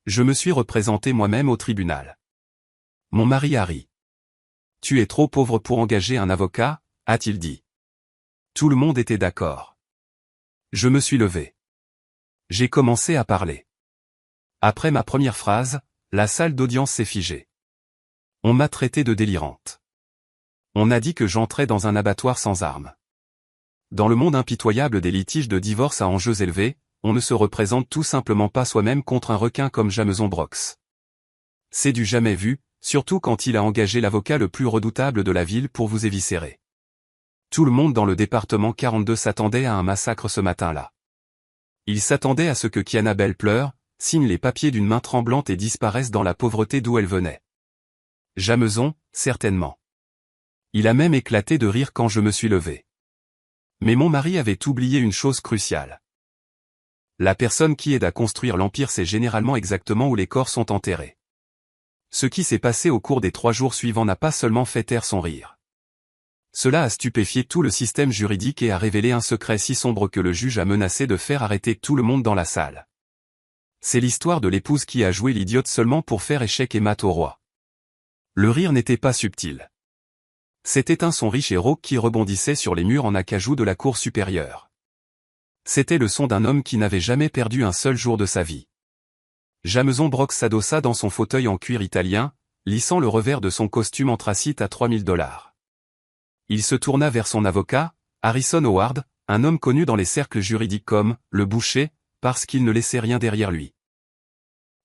Je me suis représenté moi-même au tribunal. Mon mari a ri. Tu es trop pauvre pour engager un avocat, a-t-il dit. Tout le monde était d'accord. Je me suis levé. J'ai commencé à parler. Après ma première phrase, la salle d'audience s'est figée. On m'a traité de délirante. On a dit que j'entrais dans un abattoir sans armes. Dans le monde impitoyable des litiges de divorce à enjeux élevés, on ne se représente tout simplement pas soi-même contre un requin comme Jameson Brox. C'est du jamais vu, surtout quand il a engagé l'avocat le plus redoutable de la ville pour vous éviscérer. Tout le monde dans le département 42 s'attendait à un massacre ce matin-là. Il s'attendait à ce que Kiana Bell pleure, signe les papiers d'une main tremblante et disparaisse dans la pauvreté d'où elle venait. Jameson, certainement. Il a même éclaté de rire quand je me suis levé. Mais mon mari avait oublié une chose cruciale. La personne qui aide à construire l'empire sait généralement exactement où les corps sont enterrés. Ce qui s'est passé au cours des 3 jours suivants n'a pas seulement fait taire son rire. Cela a stupéfié tout le système juridique et a révélé un secret si sombre que le juge a menacé de faire arrêter tout le monde dans la salle. C'est l'histoire de l'épouse qui a joué l'idiote seulement pour faire échec et mat au roi. Le rire n'était pas subtil. C'était un son riche et rauque qui rebondissait sur les murs en acajou de la cour supérieure. C'était le son d'un homme qui n'avait jamais perdu un seul jour de sa vie. Jameson Brox s'adossa dans son fauteuil en cuir italien, lissant le revers de son costume anthracite à 3000 $. Il se tourna vers son avocat, Harrison Howard, un homme connu dans les cercles juridiques comme « le boucher », parce qu'il ne laissait rien derrière lui.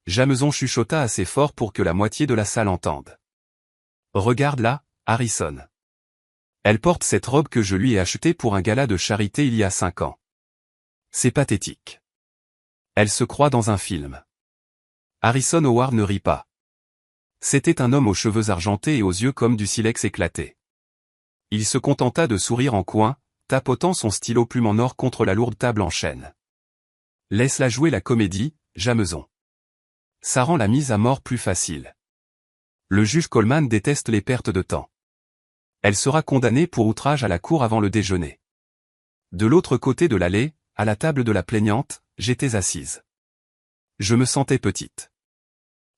Jameson chuchota assez fort pour que la moitié de la salle entende. « Regarde-la, Harrison. Elle porte cette robe que je lui ai achetée pour un gala de charité il y a 5 ans. C'est pathétique. Elle se croit dans un film. » Harrison Howard ne rit pas. C'était un homme aux cheveux argentés et aux yeux comme du silex éclaté. Il se contenta de sourire en coin, tapotant son stylo plume en or contre la lourde table en chêne. « Laisse-la jouer la comédie, Jameson. Ça rend la mise à mort plus facile. Le juge Coleman déteste les pertes de temps. Elle sera condamnée pour outrage à la cour avant le déjeuner. » De l'autre côté de l'allée, à la table de la plaignante, j'étais assise. Je me sentais petite.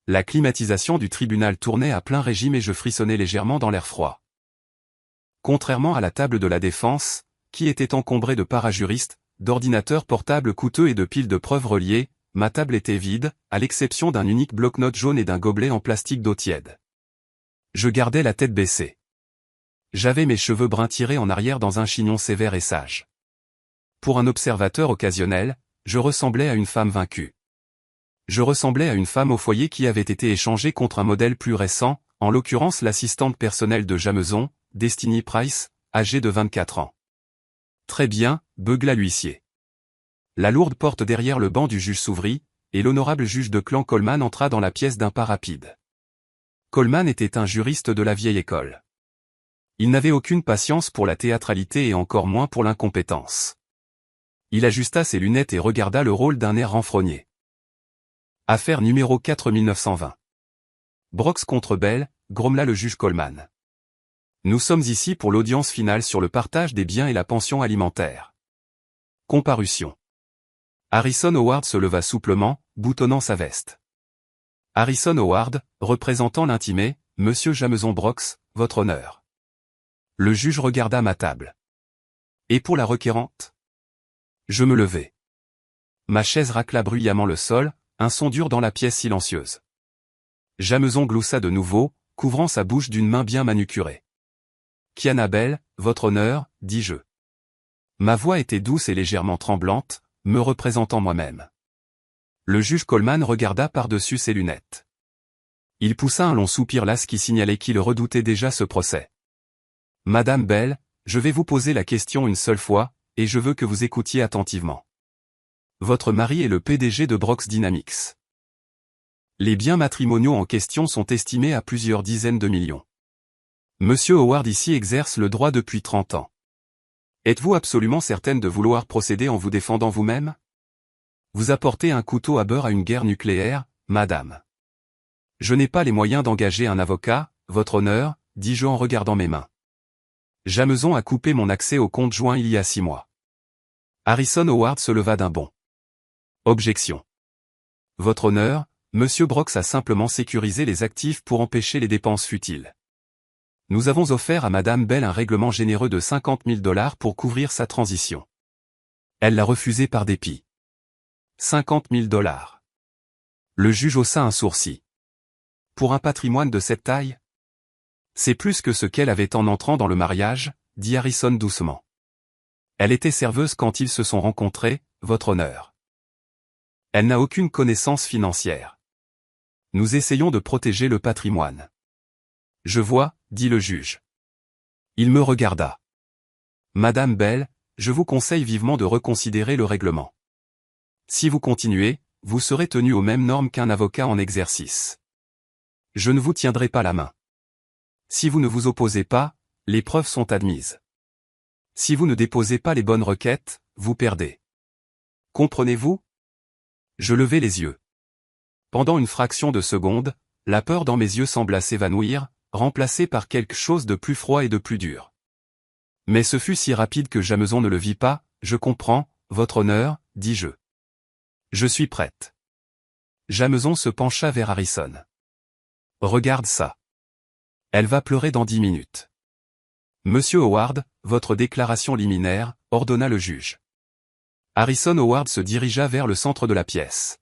La climatisation du tribunal tournait à plein régime et je frissonnais légèrement dans l'air froid. Contrairement à la table de la défense, qui était encombrée de parajuristes, d'ordinateurs portables coûteux et de piles de preuves reliées, ma table était vide, à l'exception d'un unique bloc-notes jaune et d'un gobelet en plastique d'eau tiède. Je gardais la tête baissée. J'avais mes cheveux bruns tirés en arrière dans un chignon sévère et sage. Pour un observateur occasionnel, je ressemblais à une femme vaincue. Je ressemblais à une femme au foyer qui avait été échangée contre un modèle plus récent, en l'occurrence l'assistante personnelle de Jameson, Destiny Price, âgée de 24 ans. Très bien, beugla l'huissier. La lourde porte derrière le banc du juge s'ouvrit, et l'honorable juge de clan Coleman entra dans la pièce d'un pas rapide. Coleman était un juriste de la vieille école. Il n'avait aucune patience pour la théâtralité et encore moins pour l'incompétence. Il ajusta ses lunettes et regarda le rôle d'un air renfrogné. Affaire numéro 4920. Brox contre Bell, grommela le juge Coleman. Nous sommes ici pour l'audience finale sur le partage des biens et la pension alimentaire. Comparution. Harrison Howard se leva souplement, boutonnant sa veste. Harrison Howard, représentant l'intimé, Monsieur Jameson Brox, votre honneur. Le juge regarda ma table. Et pour la requérante? Je me levai. Ma chaise racla bruyamment le sol, un son dur dans la pièce silencieuse. Jameson gloussa de nouveau, couvrant sa bouche d'une main bien manucurée. Kiana Bell, votre honneur, dis-je. Ma voix était douce et légèrement tremblante, me représentant moi-même. Le juge Coleman regarda par-dessus ses lunettes. Il poussa un long soupir las qui signalait qu'il redoutait déjà ce procès. Madame Bell, je vais vous poser la question une seule fois, et je veux que vous écoutiez attentivement. Votre mari est le PDG de Brox Dynamics. Les biens matrimoniaux en question sont estimés à plusieurs dizaines de millions. Monsieur Howard ici exerce le droit depuis 30 ans. Êtes-vous absolument certaine de vouloir procéder en vous défendant vous-même? Vous apportez un couteau à beurre à une guerre nucléaire, madame. Je n'ai pas les moyens d'engager un avocat, votre honneur, dis-je en regardant mes mains. Jameson a coupé mon accès au compte joint il y a 6 mois. Harrison Howard se leva d'un bond. Objection. Votre honneur, Monsieur Brox a simplement sécurisé les actifs pour empêcher les dépenses futiles. Nous avons offert à Madame Bell un règlement généreux de 50 000 $ pour couvrir sa transition. Elle l'a refusé par dépit. 50 000 $. Le juge haussa un sourcil. Pour un patrimoine de cette taille? C'est plus que ce qu'elle avait en entrant dans le mariage, dit Harrison doucement. Elle était serveuse quand ils se sont rencontrés, votre honneur. Elle n'a aucune connaissance financière. Nous essayons de protéger le patrimoine. Je vois, dit le juge. Il me regarda. Madame Bell, je vous conseille vivement de reconsidérer le règlement. Si vous continuez, vous serez tenu aux mêmes normes qu'un avocat en exercice. Je ne vous tiendrai pas la main. Si vous ne vous opposez pas, les preuves sont admises. Si vous ne déposez pas les bonnes requêtes, vous perdez. Comprenez-vous? Je levai les yeux. Pendant une fraction de seconde, la peur dans mes yeux sembla s'évanouir, remplacée par quelque chose de plus froid et de plus dur. Mais ce fut si rapide que Jameson ne le vit pas. Je comprends, votre honneur, dis-je. Je suis prête. Jameson se pencha vers Harrison. Regarde ça. Elle va pleurer dans 10 minutes. Monsieur Howard, votre déclaration liminaire, ordonna le juge. Harrison Howard se dirigea vers le centre de la pièce.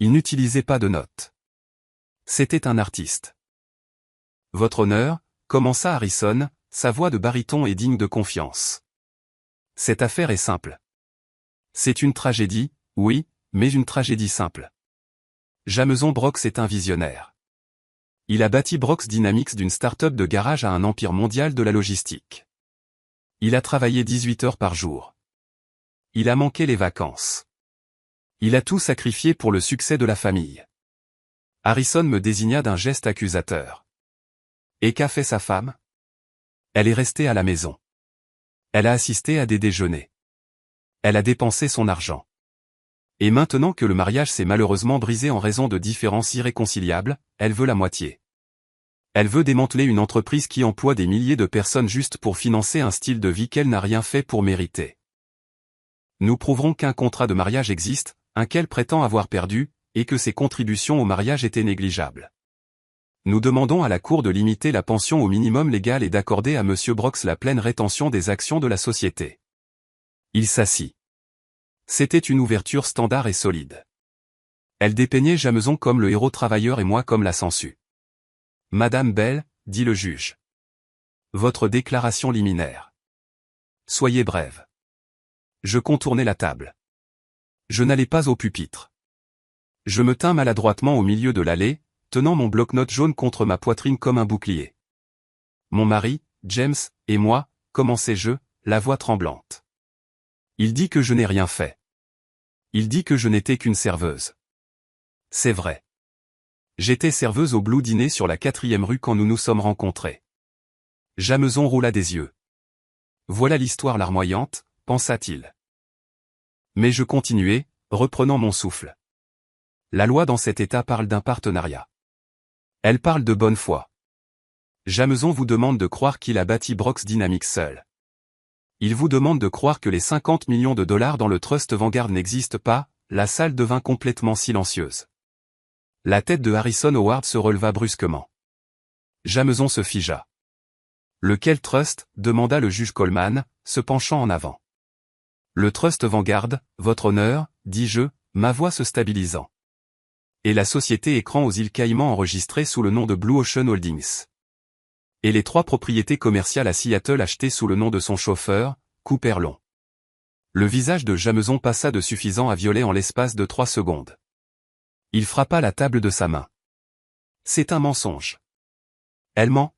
Il n'utilisait pas de notes. C'était un artiste. Votre honneur, commença Harrison, sa voix de baryton est digne de confiance. Cette affaire est simple. C'est une tragédie, oui, mais une tragédie simple. Jameson Brox est un visionnaire. Il a bâti Brox Dynamics d'une start-up de garage à un empire mondial de la logistique. Il a travaillé 18 heures par jour. Il a manqué les vacances. Il a tout sacrifié pour le succès de la famille. Harrison me désigna d'un geste accusateur. Et qu'a fait sa femme? Elle est restée à la maison. Elle a assisté à des déjeuners. Elle a dépensé son argent. Et maintenant que le mariage s'est malheureusement brisé en raison de différences irréconciliables, elle veut la moitié. Elle veut démanteler une entreprise qui emploie des milliers de personnes juste pour financer un style de vie qu'elle n'a rien fait pour mériter. Nous prouverons qu'un contrat de mariage existe, un qu'elle prétend avoir perdu, et que ses contributions au mariage étaient négligeables. Nous demandons à la Cour de limiter la pension au minimum légal et d'accorder à Monsieur Brox la pleine rétention des actions de la société. Il s'assit. C'était une ouverture standard et solide. Elle dépeignait Jameson comme le héros travailleur et moi comme la sangsue. Madame Bell, dit le juge. Votre déclaration liminaire. Soyez brève. Je contournai la table. Je n'allai pas au pupitre. Je me tins maladroitement au milieu de l'allée, tenant mon bloc-notes jaune contre ma poitrine comme un bouclier. Mon mari, James, et moi, commençai-je, la voix tremblante. Il dit que je n'ai rien fait. Il dit que je n'étais qu'une serveuse. C'est vrai. J'étais serveuse au Blue Dîner sur la 4e rue quand nous nous sommes rencontrés. Jameson roula des yeux. Voilà l'histoire larmoyante, pensa-t-il. Mais je continuai, reprenant mon souffle. La loi dans cet État parle d'un partenariat. Elle parle de bonne foi. Jameson vous demande de croire qu'il a bâti Brox Dynamics seul. Il vous demande de croire que les 50 millions de dollars dans le Trust Vanguard n'existent pas. La salle devint complètement silencieuse. La tête de Harrison Howard se releva brusquement. Jameson se figea. Lequel trust? Demanda le juge Coleman, se penchant en avant. Le Trust Vanguard, votre honneur, dis-je, ma voix se stabilisant. Et la société écran aux îles Caïmans enregistrée sous le nom de Blue Ocean Holdings. Et les 3 propriétés commerciales à Seattle achetées sous le nom de son chauffeur, Cooper Long. Le visage de Jameson passa de suffisant à violet en l'espace de 3 secondes. Il frappa la table de sa main. C'est un mensonge. Elle ment.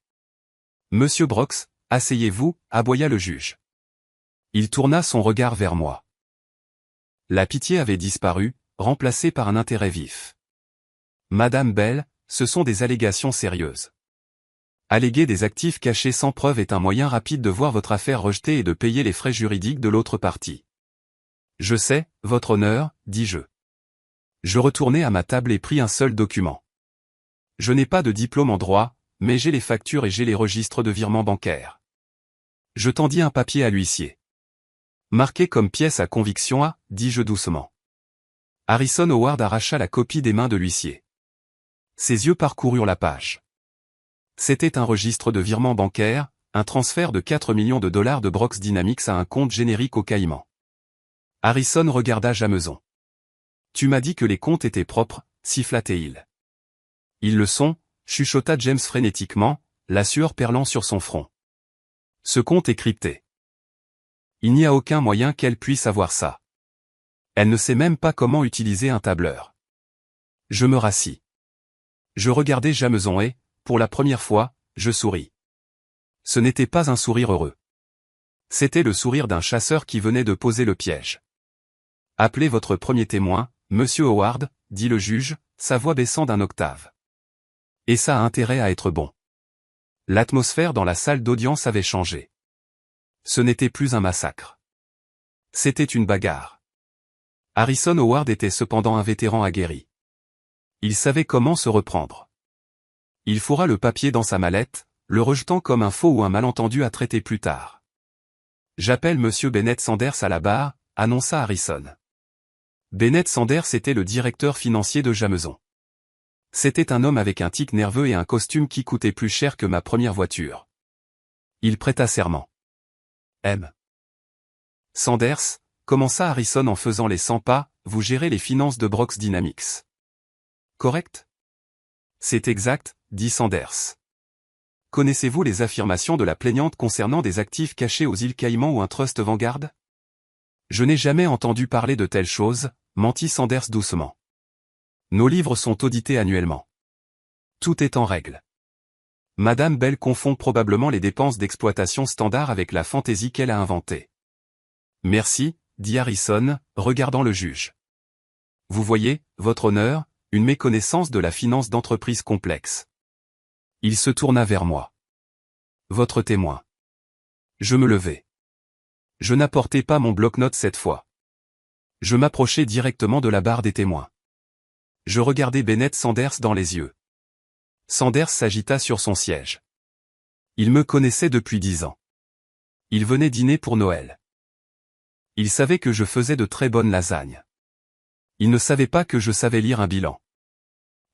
Monsieur Brox, asseyez-vous, aboya le juge. Il tourna son regard vers moi. La pitié avait disparu, remplacée par un intérêt vif. Madame Bell, ce sont des allégations sérieuses. Alléguer des actifs cachés sans preuve est un moyen rapide de voir votre affaire rejetée et de payer les frais juridiques de l'autre partie. Je sais, votre honneur, dis-je. Je retournai à ma table et pris un seul document. Je n'ai pas de diplôme en droit, mais j'ai les factures et j'ai les registres de virements bancaires. Je tendis un papier à l'huissier. Marqué comme pièce à conviction A, dis-je doucement. Harrison Howard arracha la copie des mains de l'huissier. Ses yeux parcoururent la page. C'était un registre de virement bancaire, un transfert de 4 millions de dollars de Brox Dynamics à un compte générique aux Caïmans. Harrison regarda Jameson. Tu m'as dit que les comptes étaient propres, siffla-t-il. Ils le sont, chuchota James frénétiquement, la sueur perlant sur son front. Ce compte est crypté. Il n'y a aucun moyen qu'elle puisse avoir ça. Elle ne sait même pas comment utiliser un tableur. Je me rassis. Je regardai Jameson et, pour la première fois, je souris. Ce n'était pas un sourire heureux. C'était le sourire d'un chasseur qui venait de poser le piège. Appelez votre premier témoin, Monsieur Howard, dit le juge, sa voix baissant d'un octave. Et ça a intérêt à être bon. L'atmosphère dans la salle d'audience avait changé. Ce n'était plus un massacre. C'était une bagarre. Harrison Howard était cependant un vétéran aguerri. Il savait comment se reprendre. Il fourra le papier dans sa mallette, le rejetant comme un faux ou un malentendu à traiter plus tard. J'appelle Monsieur Bennett Sanders à la barre, annonça Harrison. Bennett Sanders était le directeur financier de Jameson. C'était un homme avec un tic nerveux et un costume qui coûtait plus cher que ma première voiture. Il prêta serment. M. Sanders, commença Harrison en faisant les 100 pas, vous gérez les finances de Brox Dynamics. Correct? C'est exact, dit Sanders. Connaissez-vous les affirmations de la plaignante concernant des actifs cachés aux îles Caïmans ou un trust Vanguard? Je n'ai jamais entendu parler de telles choses, mentit Sanders doucement. Nos livres sont audités annuellement. Tout est en règle. Madame Bell confond probablement les dépenses d'exploitation standard avec la fantaisie qu'elle a inventée. Merci, dit Harrison, regardant le juge. Vous voyez, votre honneur, une méconnaissance de la finance d'entreprise complexe. Il se tourna vers moi. Votre témoin. Je me levai. Je n'apportais pas mon bloc-notes cette fois. Je m'approchai directement de la barre des témoins. Je regardai Bennett Sanders dans les yeux. Sanders s'agita sur son siège. Il me connaissait depuis 10 ans. Il venait dîner pour Noël. Il savait que je faisais de très bonnes lasagnes. Il ne savait pas que je savais lire un bilan.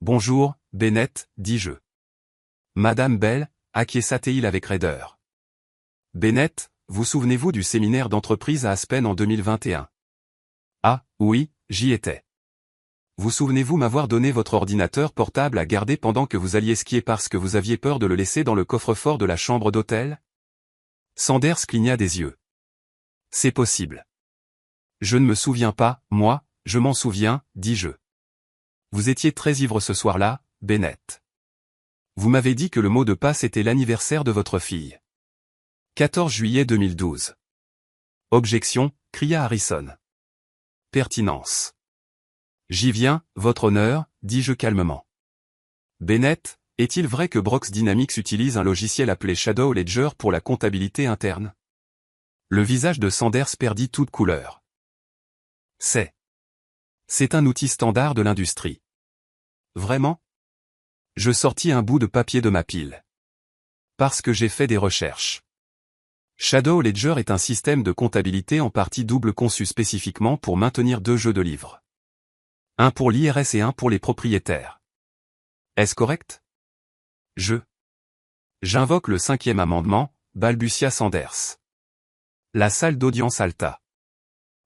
Bonjour, Bennett, dis-je. Madame Bell, acquiesça-t-il avec raideur. Bennett, vous souvenez-vous du séminaire d'entreprise à Aspen en 2021? Ah, oui, j'y étais. Vous souvenez-vous m'avoir donné votre ordinateur portable à garder pendant que vous alliez skier parce que vous aviez peur de le laisser dans le coffre-fort de la chambre d'hôtel? Sanders cligna des yeux. C'est possible. Je ne me souviens pas, moi, je m'en souviens, dis-je. Vous étiez très ivre ce soir-là, Bennett. Vous m'avez dit que le mot de passe était l'anniversaire de votre fille. 14 juillet 2012. Objection, cria Harrison. Pertinence. J'y viens, votre honneur, dis-je calmement. Bennett, est-il vrai que Brox Dynamics utilise un logiciel appelé Shadow Ledger pour la comptabilité interne? Le visage de Sanders perdit toute couleur. C'est un outil standard de l'industrie. Vraiment? Je sortis un bout de papier de ma pile. Parce que j'ai fait des recherches. Shadow Ledger est un système de comptabilité en partie double conçu spécifiquement pour maintenir 2 jeux de livres. Un pour l'IRS et un pour les propriétaires. Est-ce correct? J'invoque le 5e amendement, balbutia Sanders. La salle d'audience halta.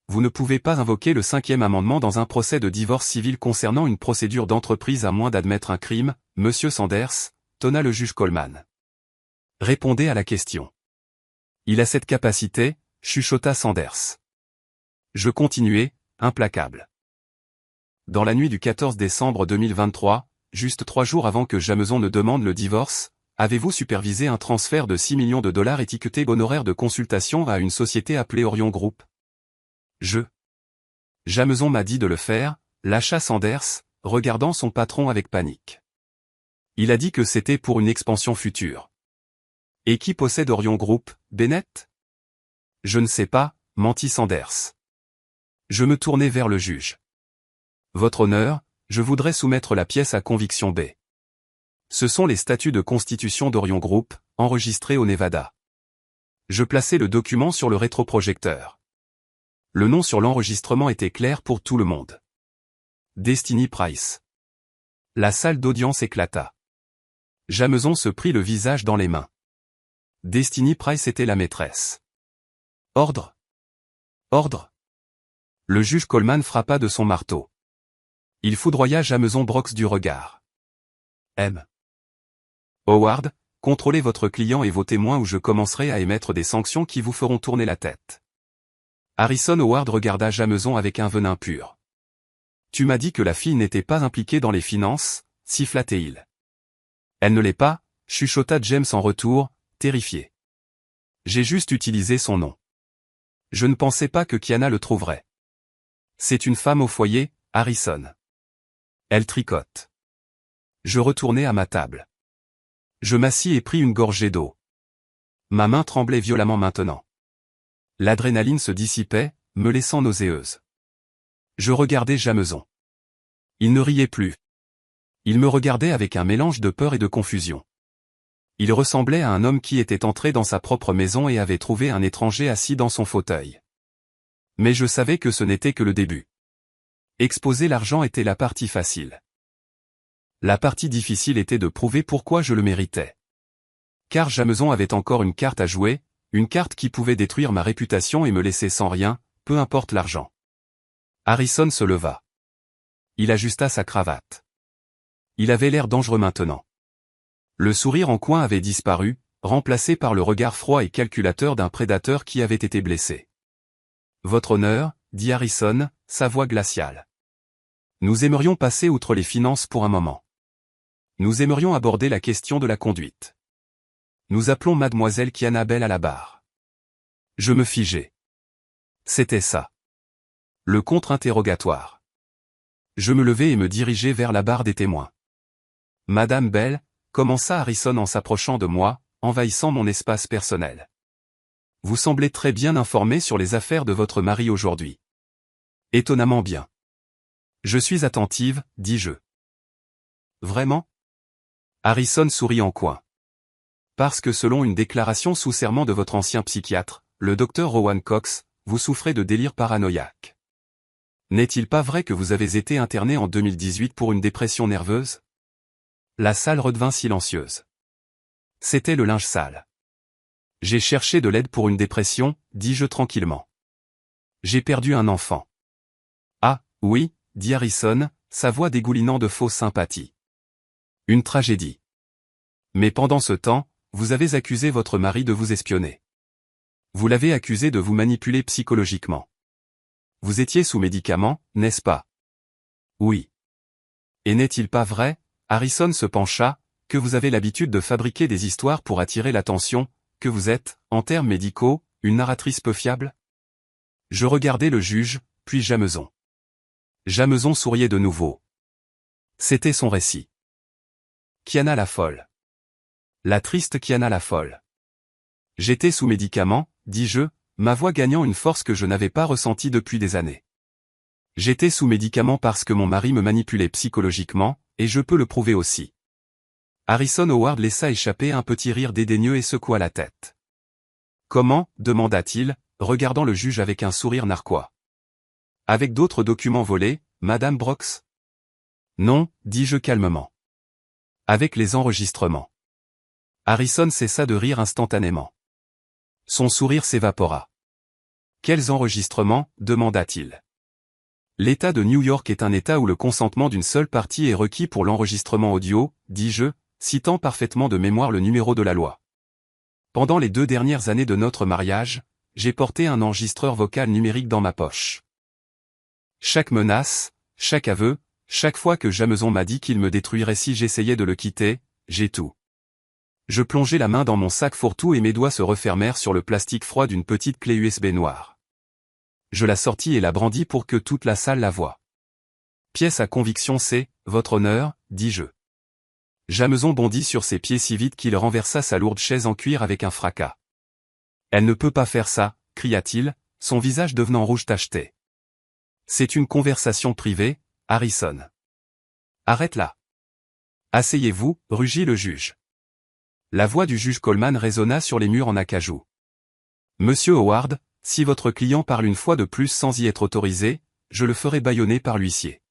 Vous ne pouvez pas invoquer le 5e amendement dans un procès de divorce civil concernant une procédure d'entreprise à moins d'admettre un crime, Monsieur Sanders, tonna le juge Coleman. Répondez à la question. Il a cette capacité, chuchota Sanders. Je continuai, implacable. Dans la nuit du 14 décembre 2023, juste 3 jours avant que Jameson ne demande le divorce, avez-vous supervisé un transfert de 6 millions de dollars étiqueté honoraire de consultation à une société appelée Orion Group? Jameson m'a dit de le faire, lâcha Sanders, regardant son patron avec panique. Il a dit que c'était pour une expansion future. Et qui possède Orion Group, Bennett? Je ne sais pas, mentit Sanders. Je me tournai vers le juge. Votre honneur, je voudrais soumettre la pièce à conviction B. Ce sont les statuts de constitution d'Orion Group, enregistrés au Nevada. Je plaçai le document sur le rétroprojecteur. Le nom sur l'enregistrement était clair pour tout le monde. Destiny Price. La salle d'audience éclata. Jameson se prit le visage dans les mains. Destiny Price était la maîtresse. Ordre. Ordre. Le juge Coleman frappa de son marteau. Il foudroya Jameson Brox du regard. M. Howard, contrôlez votre client et vos témoins ou je commencerai à émettre des sanctions qui vous feront tourner la tête. Harrison Howard regarda Jameson avec un venin pur. Tu m'as dit que la fille n'était pas impliquée dans les finances, siffla-t-il. Elle ne l'est pas, chuchota James en retour, terrifié. J'ai juste utilisé son nom. Je ne pensais pas que Kiana le trouverait. C'est une femme au foyer, Harrison. Elle tricote. Je retournai à ma table. Je m'assis et pris une gorgée d'eau. Ma main tremblait violemment maintenant. L'adrénaline se dissipait, me laissant nauséeuse. Je regardais Jameson. Il ne riait plus. Il me regardait avec un mélange de peur et de confusion. Il ressemblait à un homme qui était entré dans sa propre maison et avait trouvé un étranger assis dans son fauteuil. Mais je savais que ce n'était que le début. Exposer l'argent était la partie facile. La partie difficile était de prouver pourquoi je le méritais. Car Jameson avait encore une carte à jouer, une carte qui pouvait détruire ma réputation et me laisser sans rien, peu importe l'argent. Harrison se leva. Il ajusta sa cravate. Il avait l'air dangereux maintenant. Le sourire en coin avait disparu, remplacé par le regard froid et calculateur d'un prédateur qui avait été blessé. Votre honneur, dit Harrison, sa voix glaciale. Nous aimerions passer outre les finances pour un moment. Nous aimerions aborder la question de la conduite. Nous appelons mademoiselle Kiana Bell à la barre. Je me figeai. C'était ça. Le contre-interrogatoire. Je me levai et me dirigeai vers la barre des témoins. Madame Bell, commença Harrison en s'approchant de moi, envahissant mon espace personnel. Vous semblez très bien informée sur les affaires de votre mari aujourd'hui. Étonnamment bien. Je suis attentive, dis-je. Vraiment? Harrison sourit en coin. Parce que selon une déclaration sous serment de votre ancien psychiatre, le docteur Rowan Cox, vous souffrez de délire paranoïaque. N'est-il pas vrai que vous avez été interné en 2018 pour une dépression nerveuse? La salle redevint silencieuse. C'était le linge sale. J'ai cherché de l'aide pour une dépression, dis-je tranquillement. J'ai perdu un enfant. Ah, oui, dit Harrison, sa voix dégoulinant de fausse sympathie. Une tragédie. Mais pendant ce temps, vous avez accusé votre mari de vous espionner. Vous l'avez accusé de vous manipuler psychologiquement. Vous étiez sous médicaments, n'est-ce pas? Oui. Et n'est-il pas vrai, Harrison se pencha, que vous avez l'habitude de fabriquer des histoires pour attirer l'attention, que vous êtes, en termes médicaux, une narratrice peu fiable? Je regardai le juge, puis Jameson. Jameson souriait de nouveau. C'était son récit. Kiana la folle. La triste Kiana la folle. J'étais sous médicaments, dis-je, ma voix gagnant une force que je n'avais pas ressentie depuis des années. J'étais sous médicaments parce que mon mari me manipulait psychologiquement, et je peux le prouver aussi. Harrison Howard laissa échapper un petit rire dédaigneux et secoua la tête. Comment, demanda-t-il, regardant le juge avec un sourire narquois. Avec d'autres documents volés, Madame Brox? Non, dis-je calmement. Avec les enregistrements. Harrison cessa de rire instantanément. Son sourire s'évapora. Quels enregistrements, demanda-t-il. L'État de New York est un État où le consentement d'une seule partie est requis pour l'enregistrement audio, dis-je, citant parfaitement de mémoire le numéro de la loi. Pendant les 2 dernières années de notre mariage, j'ai porté un enregistreur vocal numérique dans ma poche. Chaque menace, chaque aveu, chaque fois que Jameson m'a dit qu'il me détruirait si j'essayais de le quitter, j'ai tout. Je plongeai la main dans mon sac fourre-tout et mes doigts se refermèrent sur le plastique froid d'une petite clé USB noire. Je la sortis et la brandis pour que toute la salle la voie. Pièce à conviction c'est, votre honneur, dis-je. Jameson bondit sur ses pieds si vite qu'il renversa sa lourde chaise en cuir avec un fracas. Elle ne peut pas faire ça, cria-t-il, son visage devenant rouge tacheté. C'est une conversation privée, Harrison. Arrête là. Asseyez-vous, rugit le juge. La voix du juge Coleman résonna sur les murs en acajou. Monsieur Howard, si votre client parle une fois de plus sans y être autorisé, je le ferai bâillonner par l'huissier.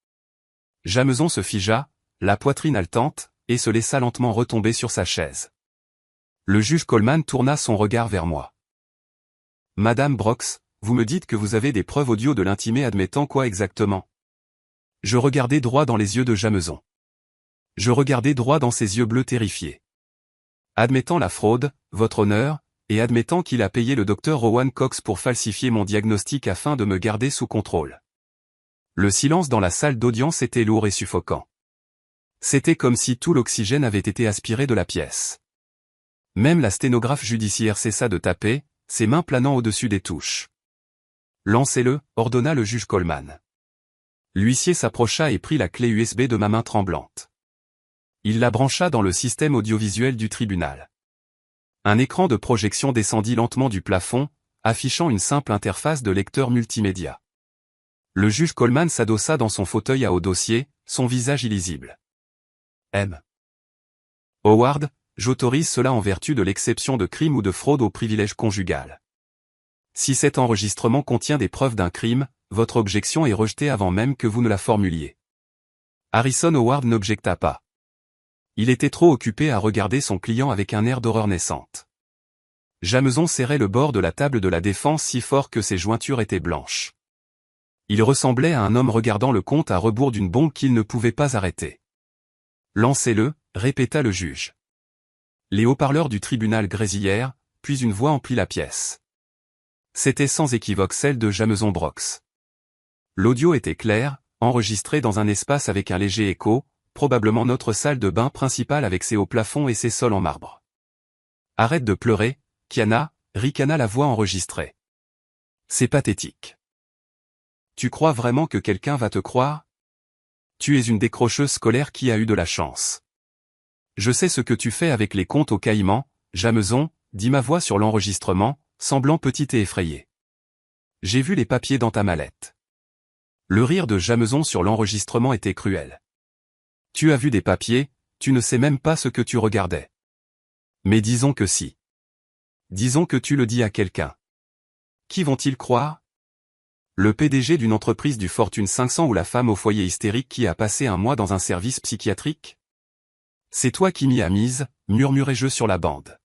Jameson se figea, la poitrine haletante, et se laissa lentement retomber sur sa chaise. Le juge Coleman tourna son regard vers moi. Madame Brox, vous me dites que vous avez des preuves audio de l'intimé admettant quoi exactement? Je regardai droit dans les yeux de Jameson. Je regardai droit dans ses yeux bleus terrifiés. Admettant la fraude, votre honneur, et admettant qu'il a payé le docteur Rowan Cox pour falsifier mon diagnostic afin de me garder sous contrôle. Le silence dans la salle d'audience était lourd et suffocant. C'était comme si tout l'oxygène avait été aspiré de la pièce. Même la sténographe judiciaire cessa de taper, ses mains planant au-dessus des touches. Lancez-le, ordonna le juge Coleman. L'huissier s'approcha et prit la clé USB de ma main tremblante. Il la brancha dans le système audiovisuel du tribunal. Un écran de projection descendit lentement du plafond, affichant une simple interface de lecteur multimédia. Le juge Coleman s'adossa dans son fauteuil à haut dossier, son visage illisible. M. Howard, j'autorise cela en vertu de l'exception de crime ou de fraude au privilège conjugal. Si cet enregistrement contient des preuves d'un crime, votre objection est rejetée avant même que vous ne la formuliez. Harrison Howard n'objecta pas. Il était trop occupé à regarder son client avec un air d'horreur naissante. Jameson serrait le bord de la table de la défense si fort que ses jointures étaient blanches. Il ressemblait à un homme regardant le compte à rebours d'une bombe qu'il ne pouvait pas arrêter. Lancez-le, répéta le juge. Les haut-parleurs du tribunal grésillèrent, puis une voix emplit la pièce. C'était sans équivoque celle de Jameson Brox. L'audio était clair, enregistré dans un espace avec un léger écho, probablement notre salle de bain principale avec ses hauts plafonds et ses sols en marbre. Arrête de pleurer, Kiana, ricana la voix enregistrée. C'est pathétique. Tu crois vraiment que quelqu'un va te croire? Tu es une décrocheuse scolaire qui a eu de la chance. Je sais ce que tu fais avec les comptes aux Caïmans, Jameson, dit ma voix sur l'enregistrement, semblant petite et effrayée. J'ai vu les papiers dans ta mallette. Le rire de Jameson sur l'enregistrement était cruel. Tu as vu des papiers, tu ne sais même pas ce que tu regardais. Mais disons que si. Disons que tu le dis à quelqu'un. Qui vont-ils croire? Le PDG d'une entreprise du Fortune 500 ou la femme au foyer hystérique qui a passé un mois dans un service psychiatrique? C'est toi qui m'y as mise, murmurai-je sur la bande.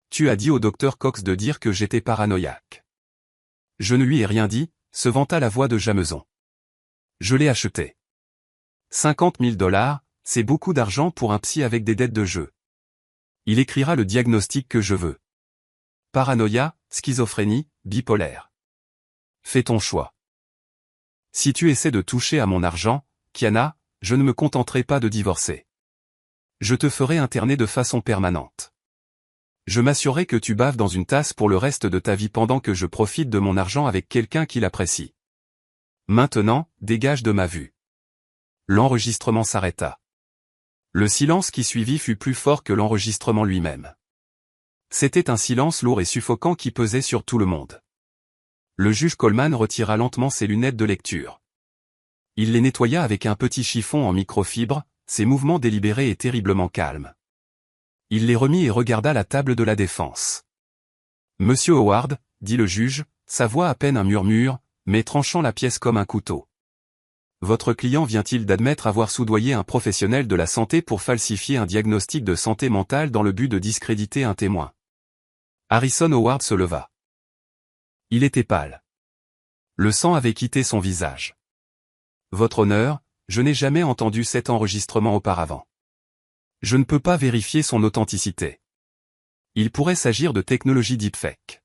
Tu as dit au docteur Cox de dire que j'étais paranoïaque. Je ne lui ai rien dit, se vanta la voix de Jameson. Je l'ai acheté. 50 000 $, c'est beaucoup d'argent pour un psy avec des dettes de jeu. Il écrira le diagnostic que je veux. Paranoïa, schizophrénie, bipolaire. Fais ton choix. Si tu essaies de toucher à mon argent, Kiana, je ne me contenterai pas de divorcer. Je te ferai interner de façon permanente. Je m'assurerai que tu baves dans une tasse pour le reste de ta vie pendant que je profite de mon argent avec quelqu'un qui l'apprécie. Maintenant, dégage de ma vue. L'enregistrement s'arrêta. Le silence qui suivit fut plus fort que l'enregistrement lui-même. C'était un silence lourd et suffocant qui pesait sur tout le monde. Le juge Coleman retira lentement ses lunettes de lecture. Il les nettoya avec un petit chiffon en microfibre, ses mouvements délibérés et terriblement calmes. Il les remit et regarda la table de la défense. Monsieur Howard, dit le juge, sa voix à peine un murmure, mais tranchant la pièce comme un couteau. Votre client vient-il d'admettre avoir soudoyé un professionnel de la santé pour falsifier un diagnostic de santé mentale dans le but de discréditer un témoin? Harrison Howard se leva. Il était pâle. Le sang avait quitté son visage. Votre honneur, je n'ai jamais entendu cet enregistrement auparavant. Je ne peux pas vérifier son authenticité. Il pourrait s'agir de technologie deepfake.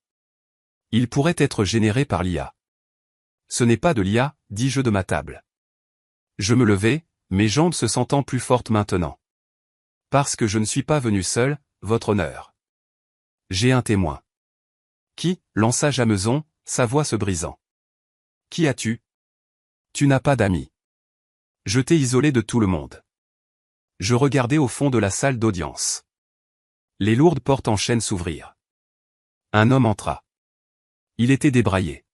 Il pourrait être généré par l'IA. Ce n'est pas de l'IA, dis-je de ma table. Je me levai, mes jambes se sentant plus fortes maintenant. Parce que je ne suis pas venu seul, votre honneur. J'ai un témoin. Qui, lança Jameson, sa voix se brisant. Qui as-tu? Tu n'as pas d'amis. Je t'ai isolé de tout le monde. Je regardai au fond de la salle d'audience. Les lourdes portes en chêne s'ouvrirent. Un homme entra. Il était débraillé.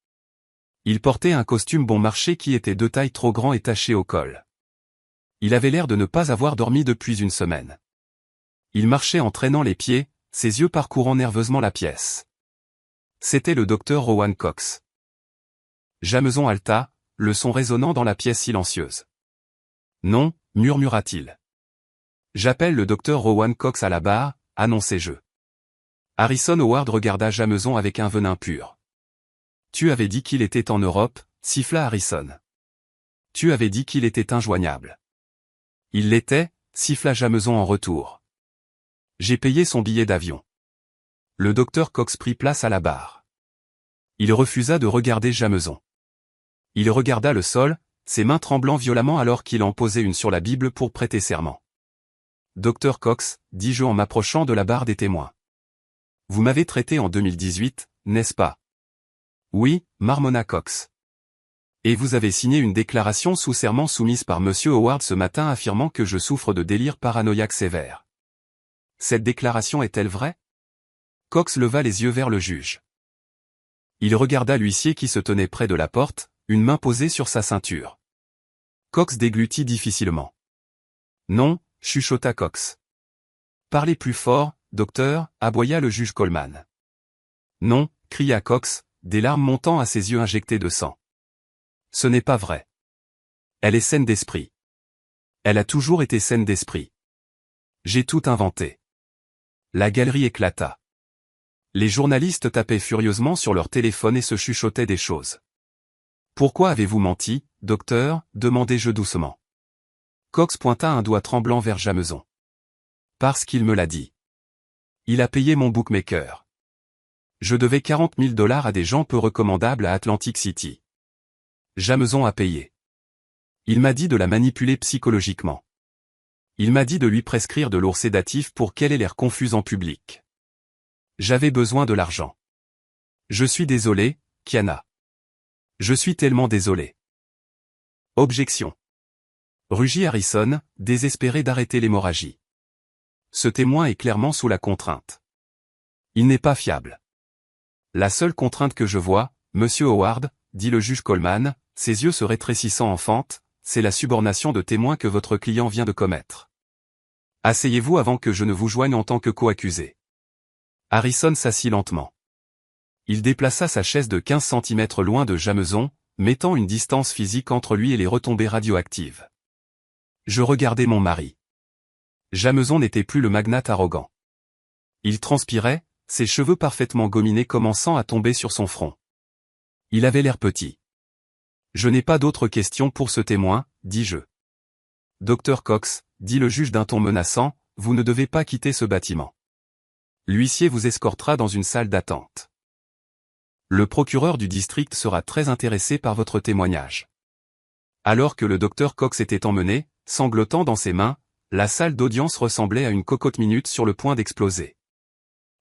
Il portait un costume bon marché qui était de taille trop grand et taché au col. Il avait l'air de ne pas avoir dormi depuis une semaine. Il marchait en traînant les pieds, ses yeux parcourant nerveusement la pièce. C'était le docteur Rowan Cox. Jameson haleta, le son résonnant dans la pièce silencieuse. Non, murmura-t-il. J'appelle le docteur Rowan Cox à la barre, annonçai-je. Harrison Howard regarda Jameson avec un venin pur. Tu avais dit qu'il était en Europe, siffla Harrison. Tu avais dit qu'il était injoignable. Il l'était, siffla Jameson en retour. J'ai payé son billet d'avion. Le docteur Cox prit place à la barre. Il refusa de regarder Jameson. Il regarda le sol, ses mains tremblant violemment alors qu'il en posait une sur la Bible pour prêter serment. Docteur Cox, dis-je en m'approchant de la barre des témoins. Vous m'avez traité en 2018, n'est-ce pas? Oui, marmonna Cox. Et vous avez signé une déclaration sous serment soumise par Monsieur Howard ce matin affirmant que je souffre de délire paranoïaque sévère. Cette déclaration est-elle vraie? Cox leva les yeux vers le juge. Il regarda l'huissier qui se tenait près de la porte, une main posée sur sa ceinture. Cox déglutit difficilement. Non, chuchota Cox. Parlez plus fort, docteur, aboya le juge Coleman. Non, cria Cox, des larmes montant à ses yeux injectés de sang. Ce n'est pas vrai. Elle est saine d'esprit. Elle a toujours été saine d'esprit. J'ai tout inventé. La galerie éclata. Les journalistes tapaient furieusement sur leur téléphone et se chuchotaient des choses. Pourquoi avez-vous menti, docteur? Demandai-je doucement. Cox pointa un doigt tremblant vers Jameson. Parce qu'il me l'a dit. Il a payé mon bookmaker. Je devais $40 000 à des gens peu recommandables à Atlantic City. Jameson a payé. Il m'a dit de la manipuler psychologiquement. Il m'a dit de lui prescrire de lourds sédatifs pour qu'elle ait l'air confuse en public. J'avais besoin de l'argent. Je suis désolé, Kiana. Je suis tellement désolé. Objection. Rugit Harrison, désespéré d'arrêter l'hémorragie. Ce témoin est clairement sous la contrainte. Il n'est pas fiable. La seule contrainte que je vois, Monsieur Howard, dit le juge Coleman, ses yeux se rétrécissant en fente, c'est la subornation de témoin que votre client vient de commettre. Asseyez-vous avant que je ne vous joigne en tant que co-accusé. Harrison s'assit lentement. Il déplaça sa chaise de 15 cm loin de Jameson, mettant une distance physique entre lui et les retombées radioactives. Je regardais mon mari. Jameson n'était plus le magnate arrogant. Il transpirait, ses cheveux parfaitement gominés commençant à tomber sur son front. Il avait l'air petit. Je n'ai pas d'autres questions pour ce témoin, dis-je. Docteur Cox, dit le juge d'un ton menaçant, vous ne devez pas quitter ce bâtiment. L'huissier vous escortera dans une salle d'attente. Le procureur du district sera très intéressé par votre témoignage. Alors que le docteur Cox était emmené, sanglotant dans ses mains, la salle d'audience ressemblait à une cocotte minute sur le point d'exploser.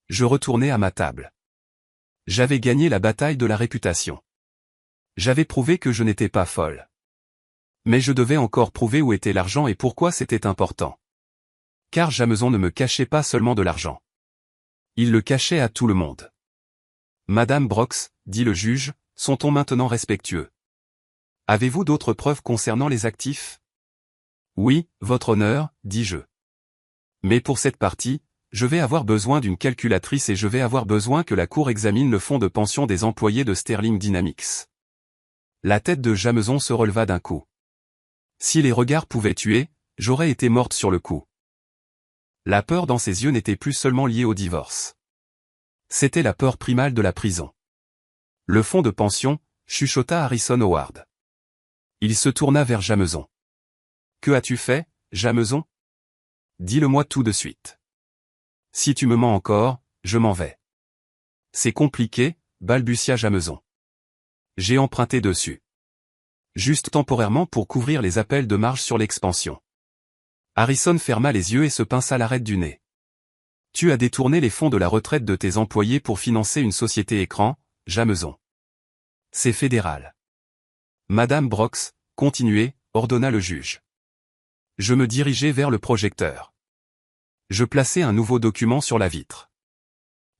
Je retournai à ma table. J'avais gagné la bataille de la réputation. J'avais prouvé que je n'étais pas folle. Mais je devais encore prouver où était l'argent et pourquoi c'était important. Car Jameson ne me cachait pas seulement de l'argent. Il le cachait à tout le monde. Madame Brox, dit le juge, son ton maintenant respectueux. Avez-vous d'autres preuves concernant les actifs? Oui, votre honneur, dis-je. Mais pour cette partie, je vais avoir besoin d'une calculatrice et je vais avoir besoin que la cour examine le fonds de pension des employés de Sterling Dynamics. La tête de Jameson se releva d'un coup. Si les regards pouvaient tuer, j'aurais été morte sur le coup. La peur dans ses yeux n'était plus seulement liée au divorce. C'était la peur primale de la prison. Le fonds de pension, chuchota Harrison Howard. Il se tourna vers Jameson. Que as-tu fait, Jameson? Dis-le-moi tout de suite. Si tu me mens encore, je m'en vais. C'est compliqué, balbutia Jameson. J'ai emprunté dessus. Juste temporairement pour couvrir les appels de marge sur l'expansion. Harrison ferma les yeux et se pinça l'arête du nez. Tu as détourné les fonds de la retraite de tes employés pour financer une société écran, Jameson. C'est fédéral. Madame Brox, continuez, ordonna le juge. Je me dirigeai vers le projecteur. Je plaçai un nouveau document sur la vitre.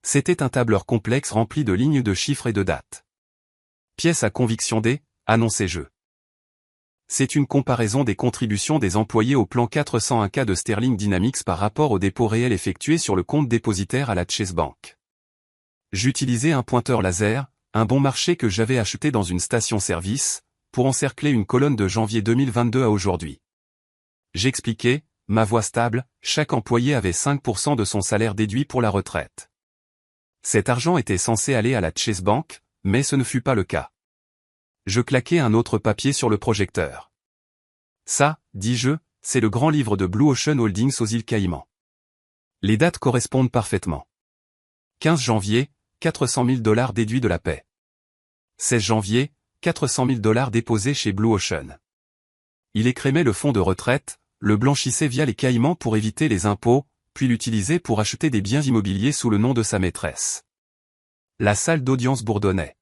C'était un tableur complexe rempli de lignes de chiffres et de dates. Pièce à conviction D, annonçai-je. C'est une comparaison des contributions des employés au plan 401K de Sterling Dynamics par rapport aux dépôts réels effectués sur le compte dépositaire à la Chase Bank. J'utilisais un pointeur laser, un bon marché que j'avais acheté dans une station-service, pour encercler une colonne de janvier 2022 à aujourd'hui. J'expliquai, ma voix stable, chaque employé avait 5% de son salaire déduit pour la retraite. Cet argent était censé aller à la Chase Bank, mais ce ne fut pas le cas. Je claquai un autre papier sur le projecteur. Ça, dis-je, c'est le grand livre de Blue Ocean Holdings aux îles Caïmans. Les dates correspondent parfaitement. 15 janvier, 400 000 $ déduits de la paie. 16 janvier, 400 000 $ déposés chez Blue Ocean. Il écrémait le fonds de retraite, le blanchissait via les Caïmans pour éviter les impôts, puis l'utilisait pour acheter des biens immobiliers sous le nom de sa maîtresse. La salle d'audience bourdonnait.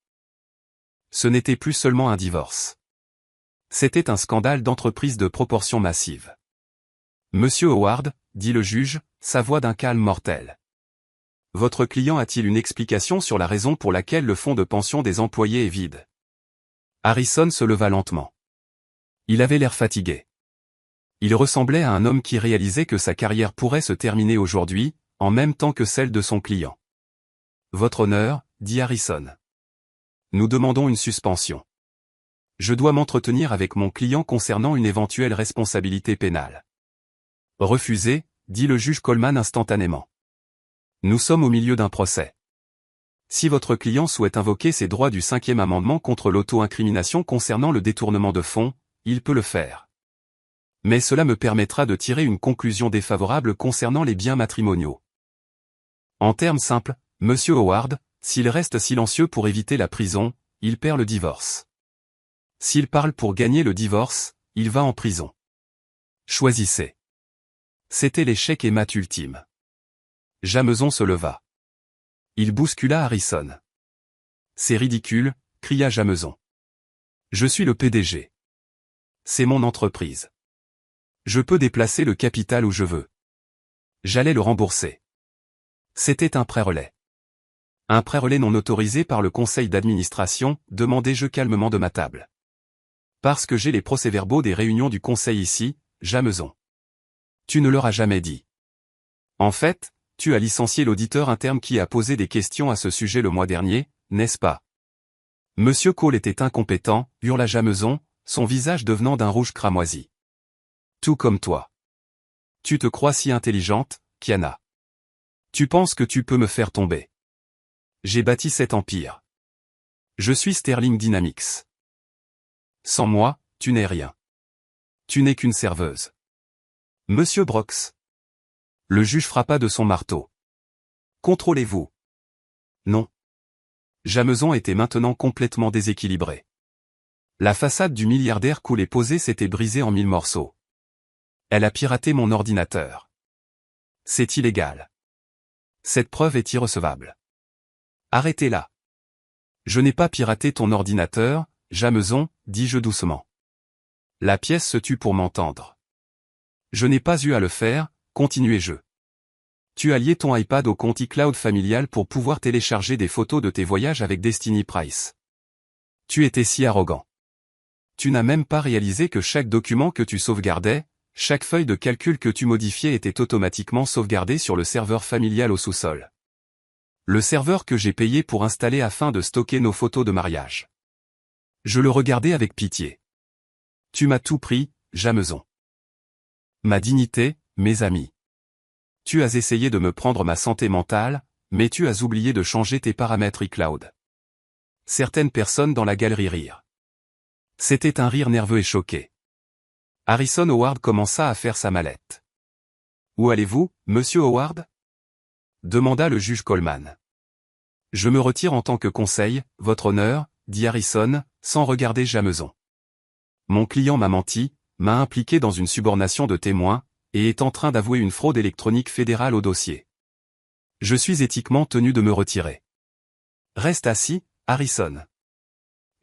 Ce n'était plus seulement un divorce. C'était un scandale d'entreprise de proportions massives. Monsieur Howard, dit le juge, sa voix d'un calme mortel. Votre client a-t-il une explication sur la raison pour laquelle le fonds de pension des employés est vide? Harrison se leva lentement. Il avait l'air fatigué. Il ressemblait à un homme qui réalisait que sa carrière pourrait se terminer aujourd'hui, en même temps que celle de son client. Votre honneur, dit Harrison. Nous demandons une suspension. Je dois m'entretenir avec mon client concernant une éventuelle responsabilité pénale. Refusé, dit le juge Coleman instantanément. Nous sommes au milieu d'un procès. Si votre client souhaite invoquer ses droits du 5e amendement contre l'auto-incrimination concernant le détournement de fonds, il peut le faire. Mais cela me permettra de tirer une conclusion défavorable concernant les biens matrimoniaux. En termes simples, Monsieur Howard, s'il reste silencieux pour éviter la prison, il perd le divorce. S'il parle pour gagner le divorce, il va en prison. Choisissez. C'était l'échec et mat ultime. Jameson se leva. Il bouscula Harrison. C'est ridicule, cria Jameson. Je suis le PDG. C'est mon entreprise. Je peux déplacer le capital où je veux. J'allais le rembourser. C'était un prêt-relais. Un prêt-relais non autorisé par le conseil d'administration, demandai-je calmement de ma table. Parce que j'ai les procès-verbaux des réunions du conseil ici, Jameson. Tu ne leur as jamais dit. En fait, tu as licencié l'auditeur interne qui a posé des questions à ce sujet le mois dernier, n'est-ce pas? Monsieur Cole était incompétent, hurla Jameson, son visage devenant d'un rouge cramoisi. Tout comme toi. Tu te crois si intelligente, Kiana. Tu penses que tu peux me faire tomber. J'ai bâti cet empire. Je suis Sterling Dynamics. Sans moi, tu n'es rien. Tu n'es qu'une serveuse. Monsieur Brox. Le juge frappa de son marteau. Contrôlez-vous. Non. Jameson était maintenant complètement déséquilibré. La façade du milliardaire cool et posé s'était brisée en 1000 morceaux. Elle a piraté mon ordinateur. C'est illégal. Cette preuve est irrecevable. Arrêtez-la. Je n'ai pas piraté ton ordinateur, Jameson, dis-je doucement. La pièce se tut pour m'entendre. Je n'ai pas eu à le faire, continuai-je. Tu as lié ton iPad au compte iCloud familial pour pouvoir télécharger des photos de tes voyages avec Destiny Price. Tu étais si arrogant. Tu n'as même pas réalisé que chaque document que tu sauvegardais, chaque feuille de calcul que tu modifiais était automatiquement sauvegardée sur le serveur familial au sous-sol. Le serveur que j'ai payé pour installer afin de stocker nos photos de mariage. Je le regardais avec pitié. Tu m'as tout pris, Jameson. Ma dignité, mes amis. Tu as essayé de me prendre ma santé mentale, mais tu as oublié de changer tes paramètres iCloud. Certaines personnes dans la galerie rirent. C'était un rire nerveux et choqué. Harrison Howard commença à faire sa mallette. Où allez-vous, monsieur Howard? Demanda le juge Coleman. Je me retire en tant que conseil, votre honneur, dit Harrison, sans regarder Jameson. Mon client m'a menti, m'a impliqué dans une subornation de témoins, et est en train d'avouer une fraude électronique fédérale au dossier. Je suis éthiquement tenu de me retirer. Reste assis, Harrison.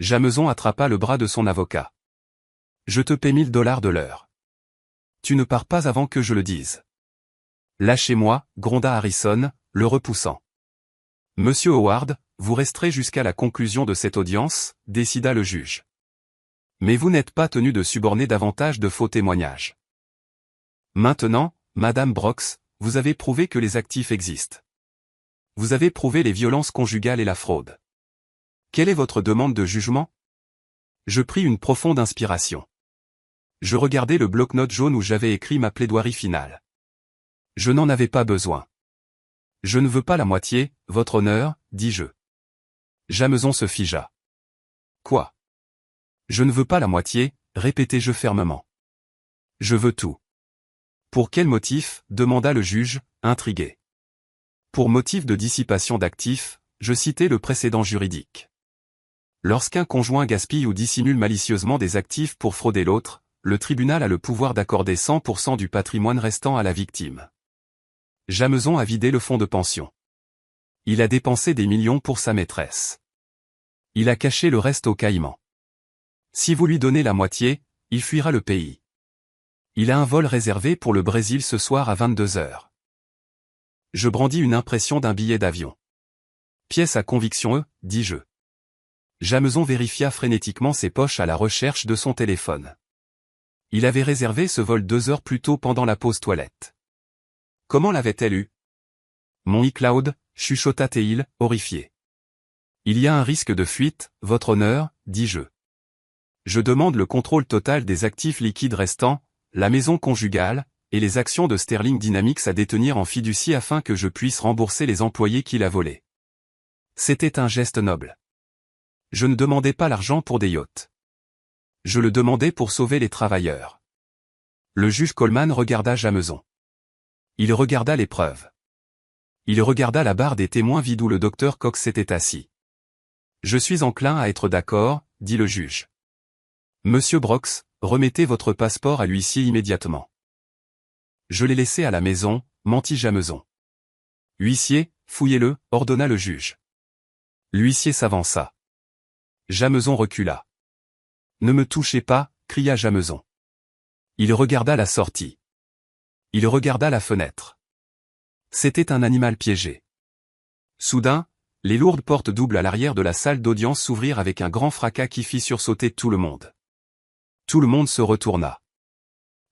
Jameson attrapa le bras de son avocat. Je te paie 1000 $ de l'heure. Tu ne pars pas avant que je le dise. Lâchez-moi, gronda Harrison, le repoussant. Monsieur Howard, vous resterez jusqu'à la conclusion de cette audience, décida le juge. Mais vous n'êtes pas tenu de suborner davantage de faux témoignages. Maintenant, Madame Brox, vous avez prouvé que les actifs existent. Vous avez prouvé les violences conjugales et la fraude. Quelle est votre demande de jugement? Je pris une profonde inspiration. Je regardais le bloc-notes jaune où j'avais écrit ma plaidoirie finale. Je n'en avais pas besoin. Je ne veux pas la moitié, votre honneur, dis-je. Jameson se figea. Quoi? Je ne veux pas la moitié, répétai-je fermement. Je veux tout. Pour quel motif? Demanda le juge, intrigué. Pour motif de dissipation d'actifs, je citai le précédent juridique. Lorsqu'un conjoint gaspille ou dissimule malicieusement des actifs pour frauder l'autre, le tribunal a le pouvoir d'accorder 100% du patrimoine restant à la victime. Jameson a vidé le fonds de pension. Il a dépensé des millions pour sa maîtresse. Il a caché le reste au Caïman. Si vous lui donnez la moitié, il fuira le pays. Il a un vol réservé pour le Brésil ce soir à 22h. Je brandis une impression d'un billet d'avion. Pièce à conviction, dis-je. Jameson vérifia frénétiquement ses poches à la recherche de son téléphone. Il avait réservé ce vol 2 heures plus tôt pendant la pause toilette. Comment l'avait-elle eu? Mon iCloud, chuchota Théil, horrifié. Il y a un risque de fuite, votre honneur, dis-je. Je demande le contrôle total des actifs liquides restants, la maison conjugale, et les actions de Sterling Dynamics à détenir en fiducie afin que je puisse rembourser les employés qu'il a volés. C'était un geste noble. Je ne demandais pas l'argent pour des yachts. Je le demandais pour sauver les travailleurs. Le juge Coleman regarda Jameson. Il regarda les preuves. Il regarda la barre des témoins vide où le docteur Cox s'était assis. Je suis enclin à être d'accord, dit le juge. Monsieur Brox, remettez votre passeport à l'huissier immédiatement. Je l'ai laissé à la maison, mentit Jameson. Huissier, fouillez-le, ordonna le juge. L'huissier s'avança. Jameson recula. Ne me touchez pas, cria Jameson. Il regarda la sortie. Il regarda la fenêtre. C'était un animal piégé. Soudain, les lourdes portes doubles à l'arrière de la salle d'audience s'ouvrirent avec un grand fracas qui fit sursauter tout le monde. Tout le monde se retourna.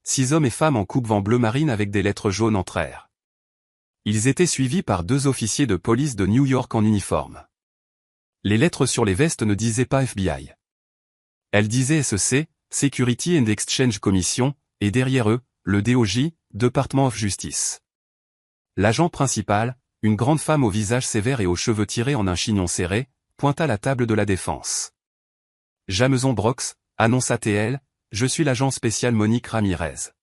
6 hommes et femmes en coupe-vent bleu marine avec des lettres jaunes entrèrent. Ils étaient suivis par 2 officiers de police de New York en uniforme. Les lettres sur les vestes ne disaient pas FBI. Elles disaient SEC, Security and Exchange Commission, et derrière eux, le DOJ, Department of Justice. L'agent principal, une grande femme au visage sévère et aux cheveux tirés en un chignon serré, pointa la table de la défense. Jameson Brox, annonça TL, je suis l'agent spécial Monique Ramirez.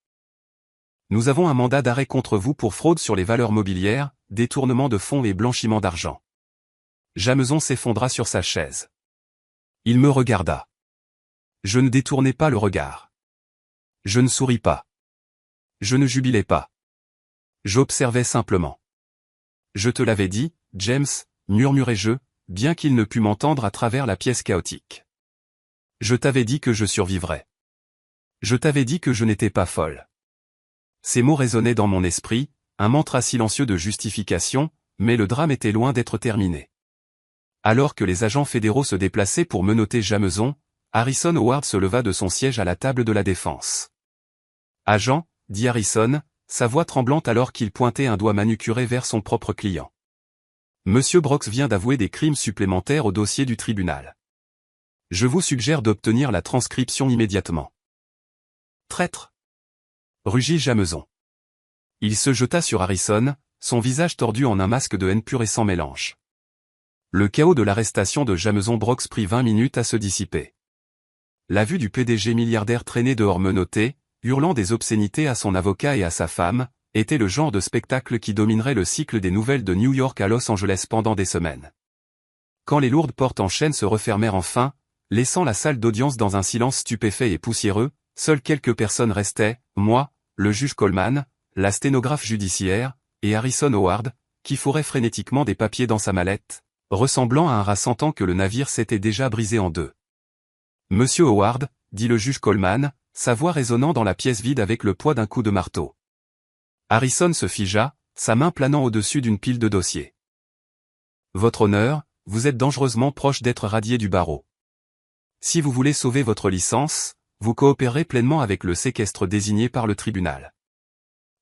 Nous avons un mandat d'arrêt contre vous pour fraude sur les valeurs mobilières, détournement de fonds et blanchiment d'argent. Jameson s'effondra sur sa chaise. Il me regarda. Je ne détournai pas le regard. Je ne souris pas. Je ne jubilais pas. J'observais simplement. Je te l'avais dit, James, murmurai-je, bien qu'il ne pût m'entendre à travers la pièce chaotique. Je t'avais dit que je survivrais. Je t'avais dit que je n'étais pas folle. Ces mots résonnaient dans mon esprit, un mantra silencieux de justification, mais le drame était loin d'être terminé. Alors que les agents fédéraux se déplaçaient pour menotter Jameson, Harrison Howard se leva de son siège à la table de la défense. Agent, dit Harrison, sa voix tremblante alors qu'il pointait un doigt manucuré vers son propre client. Monsieur Brox vient d'avouer des crimes supplémentaires au dossier du tribunal. Je vous suggère d'obtenir la transcription immédiatement. Traître! Rugit Jameson. Il se jeta sur Harrison, son visage tordu en un masque de haine pure et sans mélange. Le chaos de l'arrestation de Jameson Brox prit 20 minutes à se dissiper. La vue du PDG milliardaire traîné dehors menotté, hurlant des obscénités à son avocat et à sa femme, était le genre de spectacle qui dominerait le cycle des nouvelles de New York à Los Angeles pendant des semaines. Quand les lourdes portes en chaîne se refermèrent enfin, laissant la salle d'audience dans un silence stupéfait et poussiéreux, seules quelques personnes restaient, moi, le juge Coleman, la sténographe judiciaire, et Harrison Howard, qui fourrait frénétiquement des papiers dans sa mallette, ressemblant à un rat sentant que le navire s'était déjà brisé en deux. Monsieur Howard, dit le juge Coleman, sa voix résonnant dans la pièce vide avec le poids d'un coup de marteau. Harrison se figea, sa main planant au-dessus d'une pile de dossiers. Votre honneur, vous êtes dangereusement proche d'être radié du barreau. Si vous voulez sauver votre licence, vous coopérez pleinement avec le séquestre désigné par le tribunal.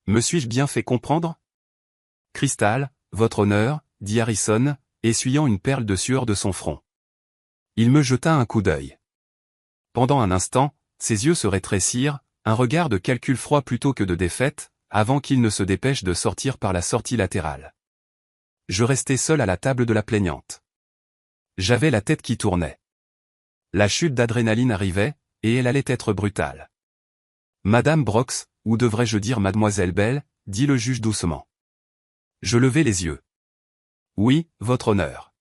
Me suis-je bien fait comprendre? Cristal, votre honneur, dit Harrison, essuyant une perle de sueur de son front. Il me jeta un coup d'œil. Pendant un instant, ses yeux se rétrécirent, un regard de calcul froid plutôt que de défaite, avant qu'il ne se dépêche de sortir par la sortie latérale. Je restais seul à la table de la plaignante. J'avais la tête qui tournait. La chute d'adrénaline arrivait, et elle allait être brutale. Madame Brox, ou devrais-je dire Mademoiselle Bell, dit le juge doucement. Je levai les yeux. Oui, votre honneur.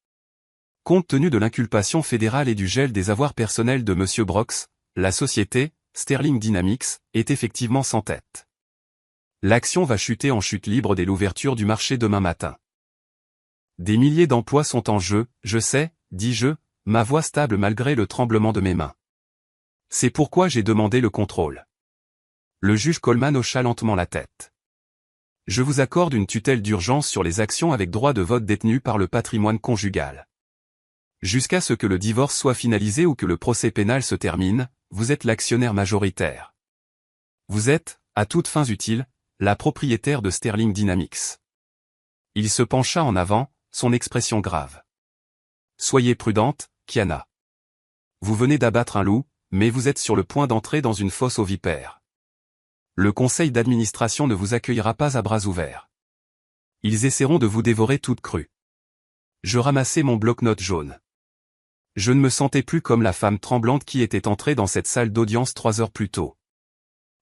Compte tenu de l'inculpation fédérale et du gel des avoirs personnels de Monsieur Brox, la société, Sterling Dynamics, est effectivement sans tête. L'action va chuter en chute libre dès l'ouverture du marché demain matin. Des milliers d'emplois sont en jeu, je sais, dis-je, ma voix stable malgré le tremblement de mes mains. C'est pourquoi j'ai demandé le contrôle. Le juge Coleman hocha lentement la tête. Je vous accorde une tutelle d'urgence sur les actions avec droit de vote détenues par le patrimoine conjugal. Jusqu'à ce que le divorce soit finalisé ou que le procès pénal se termine, vous êtes l'actionnaire majoritaire. Vous êtes, à toutes fins utiles, la propriétaire de Sterling Dynamics. Il se pencha en avant, son expression grave. Soyez prudente, Kiana. Vous venez d'abattre un loup, mais vous êtes sur le point d'entrer dans une fosse aux vipères. Le conseil d'administration ne vous accueillera pas à bras ouverts. Ils essaieront de vous dévorer toute crue. Je ramassai mon bloc-notes jaune. Je ne me sentais plus comme la femme tremblante qui était entrée dans cette salle d'audience 3 heures plus tôt.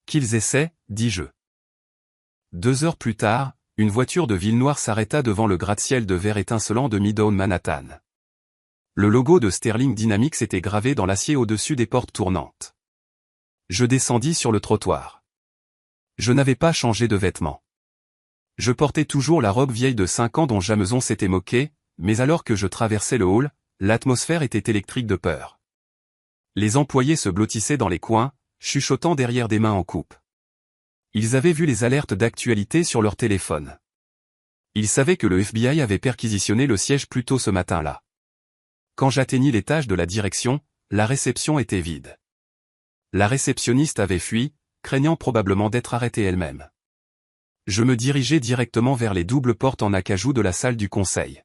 Qu'ils essaient, dis-je. 2 heures plus tard, une voiture de ville noire s'arrêta devant le gratte-ciel de verre étincelant de Midtown Manhattan. Le logo de Sterling Dynamics était gravé dans l'acier au-dessus des portes tournantes. Je descendis sur le trottoir. Je n'avais pas changé de vêtements. Je portais toujours la robe vieille de 5 ans dont Jameson s'était moqué, mais alors que je traversais le hall, l'atmosphère était électrique de peur. Les employés se blottissaient dans les coins, chuchotant derrière des mains en coupe. Ils avaient vu les alertes d'actualité sur leur téléphone. Ils savaient que le FBI avait perquisitionné le siège plus tôt ce matin-là. Quand j'atteignis l'étage de la direction, la réception était vide. La réceptionniste avait fui, craignant probablement d'être arrêtée elle-même. Je me dirigeai directement vers les doubles portes en acajou de la salle du conseil.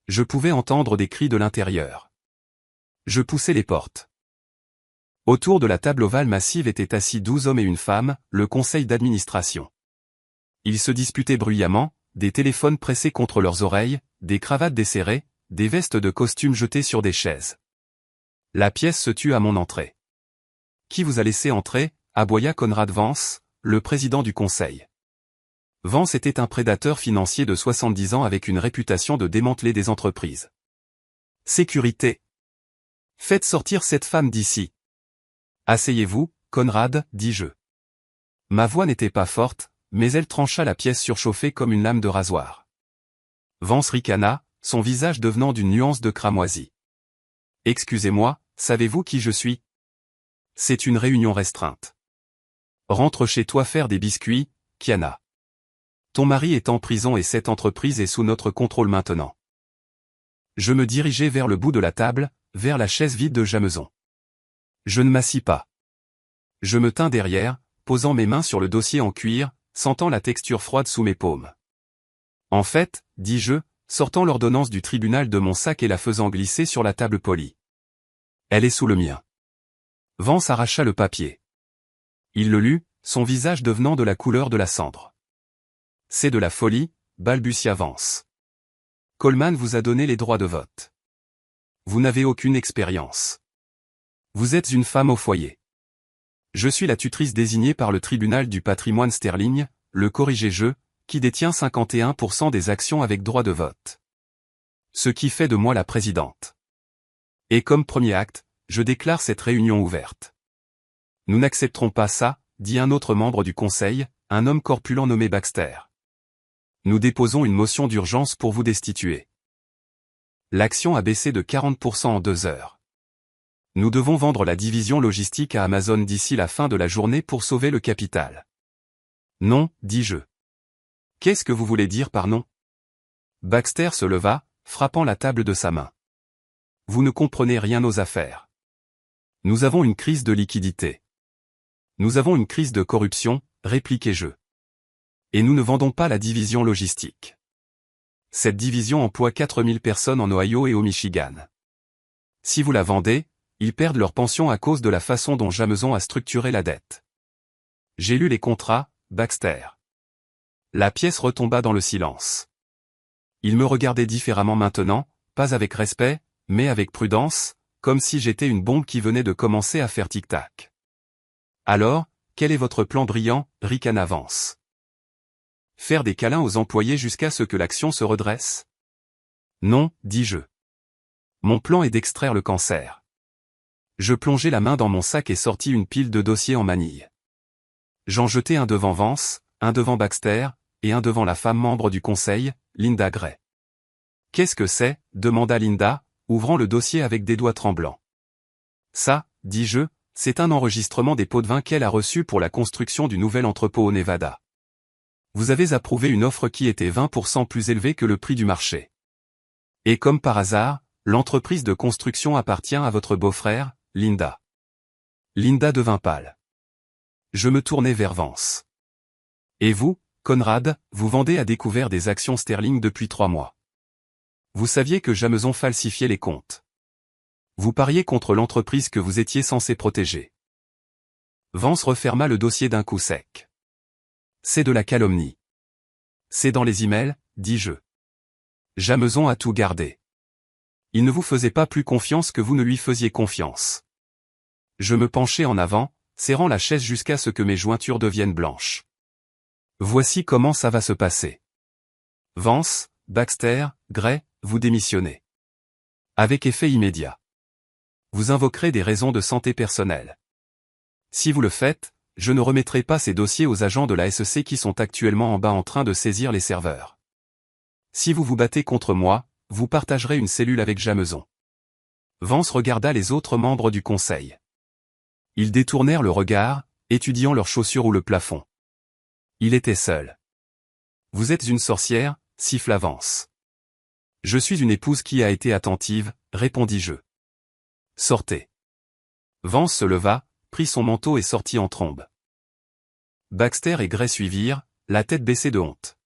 Je pouvais entendre des cris de l'intérieur. Je poussai les portes. Autour de la table ovale massive étaient assis 12 hommes et une femme, le conseil d'administration. Ils se disputaient bruyamment, des téléphones pressés contre leurs oreilles, des cravates desserrées, des vestes de costume jetées sur des chaises. La pièce se tut à mon entrée. « Qui vous a laissé entrer ?» aboya Conrad Vance, le président du conseil. Vance était un prédateur financier de 70 ans avec une réputation de démanteler des entreprises. « Sécurité. Faites sortir cette femme d'ici. »« Asseyez-vous, Conrad, dis-je. » Ma voix n'était pas forte, mais elle trancha la pièce surchauffée comme une lame de rasoir. Vance ricana, son visage devenant d'une nuance de cramoisie. « Excusez-moi, savez-vous qui je suis ? C'est une réunion restreinte. Rentre chez toi faire des biscuits, Kiana. Ton mari est en prison et cette entreprise est sous notre contrôle maintenant. » Je me dirigeai vers le bout de la table, vers la chaise vide de Jameson. Je ne m'assis pas. Je me tins derrière, posant mes mains sur le dossier en cuir, sentant la texture froide sous mes paumes. En fait, dis-je, sortant l'ordonnance du tribunal de mon sac et la faisant glisser sur la table polie. Elle est sous le mien. Vance arracha le papier. Il le lut, son visage devenant de la couleur de la cendre. C'est de la folie, balbutia Vance. Coleman vous a donné les droits de vote. Vous n'avez aucune expérience. Vous êtes une femme au foyer. Je suis la tutrice désignée par le tribunal du patrimoine Sterling, le corrigé-jeu, qui détient 51% des actions avec droit de vote. Ce qui fait de moi la présidente. Et comme premier acte, je déclare cette réunion ouverte. Nous n'accepterons pas ça, dit un autre membre du conseil, un homme corpulent nommé Baxter. Nous déposons une motion d'urgence pour vous destituer. L'action a baissé de 40% en 2 heures. Nous devons vendre la division logistique à Amazon d'ici la fin de la journée pour sauver le capital. Non, dis-je. Qu'est-ce que vous voulez dire par non ? Baxter se leva, frappant la table de sa main. Vous ne comprenez rien aux affaires. Nous avons une crise de liquidité. Nous avons une crise de corruption, répliquai-je. Et nous ne vendons pas la division logistique. Cette division emploie 4000 personnes en Ohio et au Michigan. Si vous la vendez, ils perdent leur pension à cause de la façon dont Jameson a structuré la dette. J'ai lu les contrats, Baxter. La pièce retomba dans le silence. Il me regardait différemment maintenant, pas avec respect, mais avec prudence, comme si j'étais une bombe qui venait de commencer à faire tic-tac. Alors, quel est votre plan brillant, ricana Vance? Faire des câlins aux employés jusqu'à ce que l'action se redresse? Non, dis-je. Mon plan est d'extraire le cancer. Je plongeai la main dans mon sac et sortis une pile de dossiers en manille. J'en jetai un devant Vance, un devant Baxter, et un devant la femme membre du conseil, Linda Gray. « Qu'est-ce que c'est » demanda Linda, ouvrant le dossier avec des doigts tremblants. « Ça, dis-je, c'est un enregistrement des pots de vin qu'elle a reçus pour la construction du nouvel entrepôt au Nevada. Vous avez approuvé une offre qui était 20% plus élevée que le prix du marché. Et comme par hasard, l'entreprise de construction appartient à votre beau-frère, Linda. » Linda devint pâle. Je me tournai vers Vance. « Et vous, Conrad, vous vendez à découvert des actions sterling depuis 3 mois. Vous saviez que Jameson falsifiait les comptes. Vous pariez contre l'entreprise que vous étiez censé protéger. » Vance referma le dossier d'un coup sec. « C'est de la calomnie. »« C'est dans les emails, dis-je. Jameson a tout gardé. Il ne vous faisait pas plus confiance que vous ne lui faisiez confiance. » Je me penchai en avant, serrant la chaise jusqu'à ce que mes jointures deviennent blanches. Voici comment ça va se passer. Vance, Baxter, Gray, vous démissionnez. Avec effet immédiat. Vous invoquerez des raisons de santé personnelle. Si vous le faites, je ne remettrai pas ces dossiers aux agents de la SEC qui sont actuellement en bas en train de saisir les serveurs. Si vous vous battez contre moi, vous partagerez une cellule avec Jameson. Vance regarda les autres membres du conseil. Ils détournèrent le regard, étudiant leurs chaussures ou le plafond. Il était seul. « Vous êtes une sorcière » siffla Vance. « Je suis une épouse qui a été attentive » répondis-je. « Sortez. » Vance se leva, prit son manteau et sortit en trombe. Baxter et Gray suivirent, la tête baissée de honte.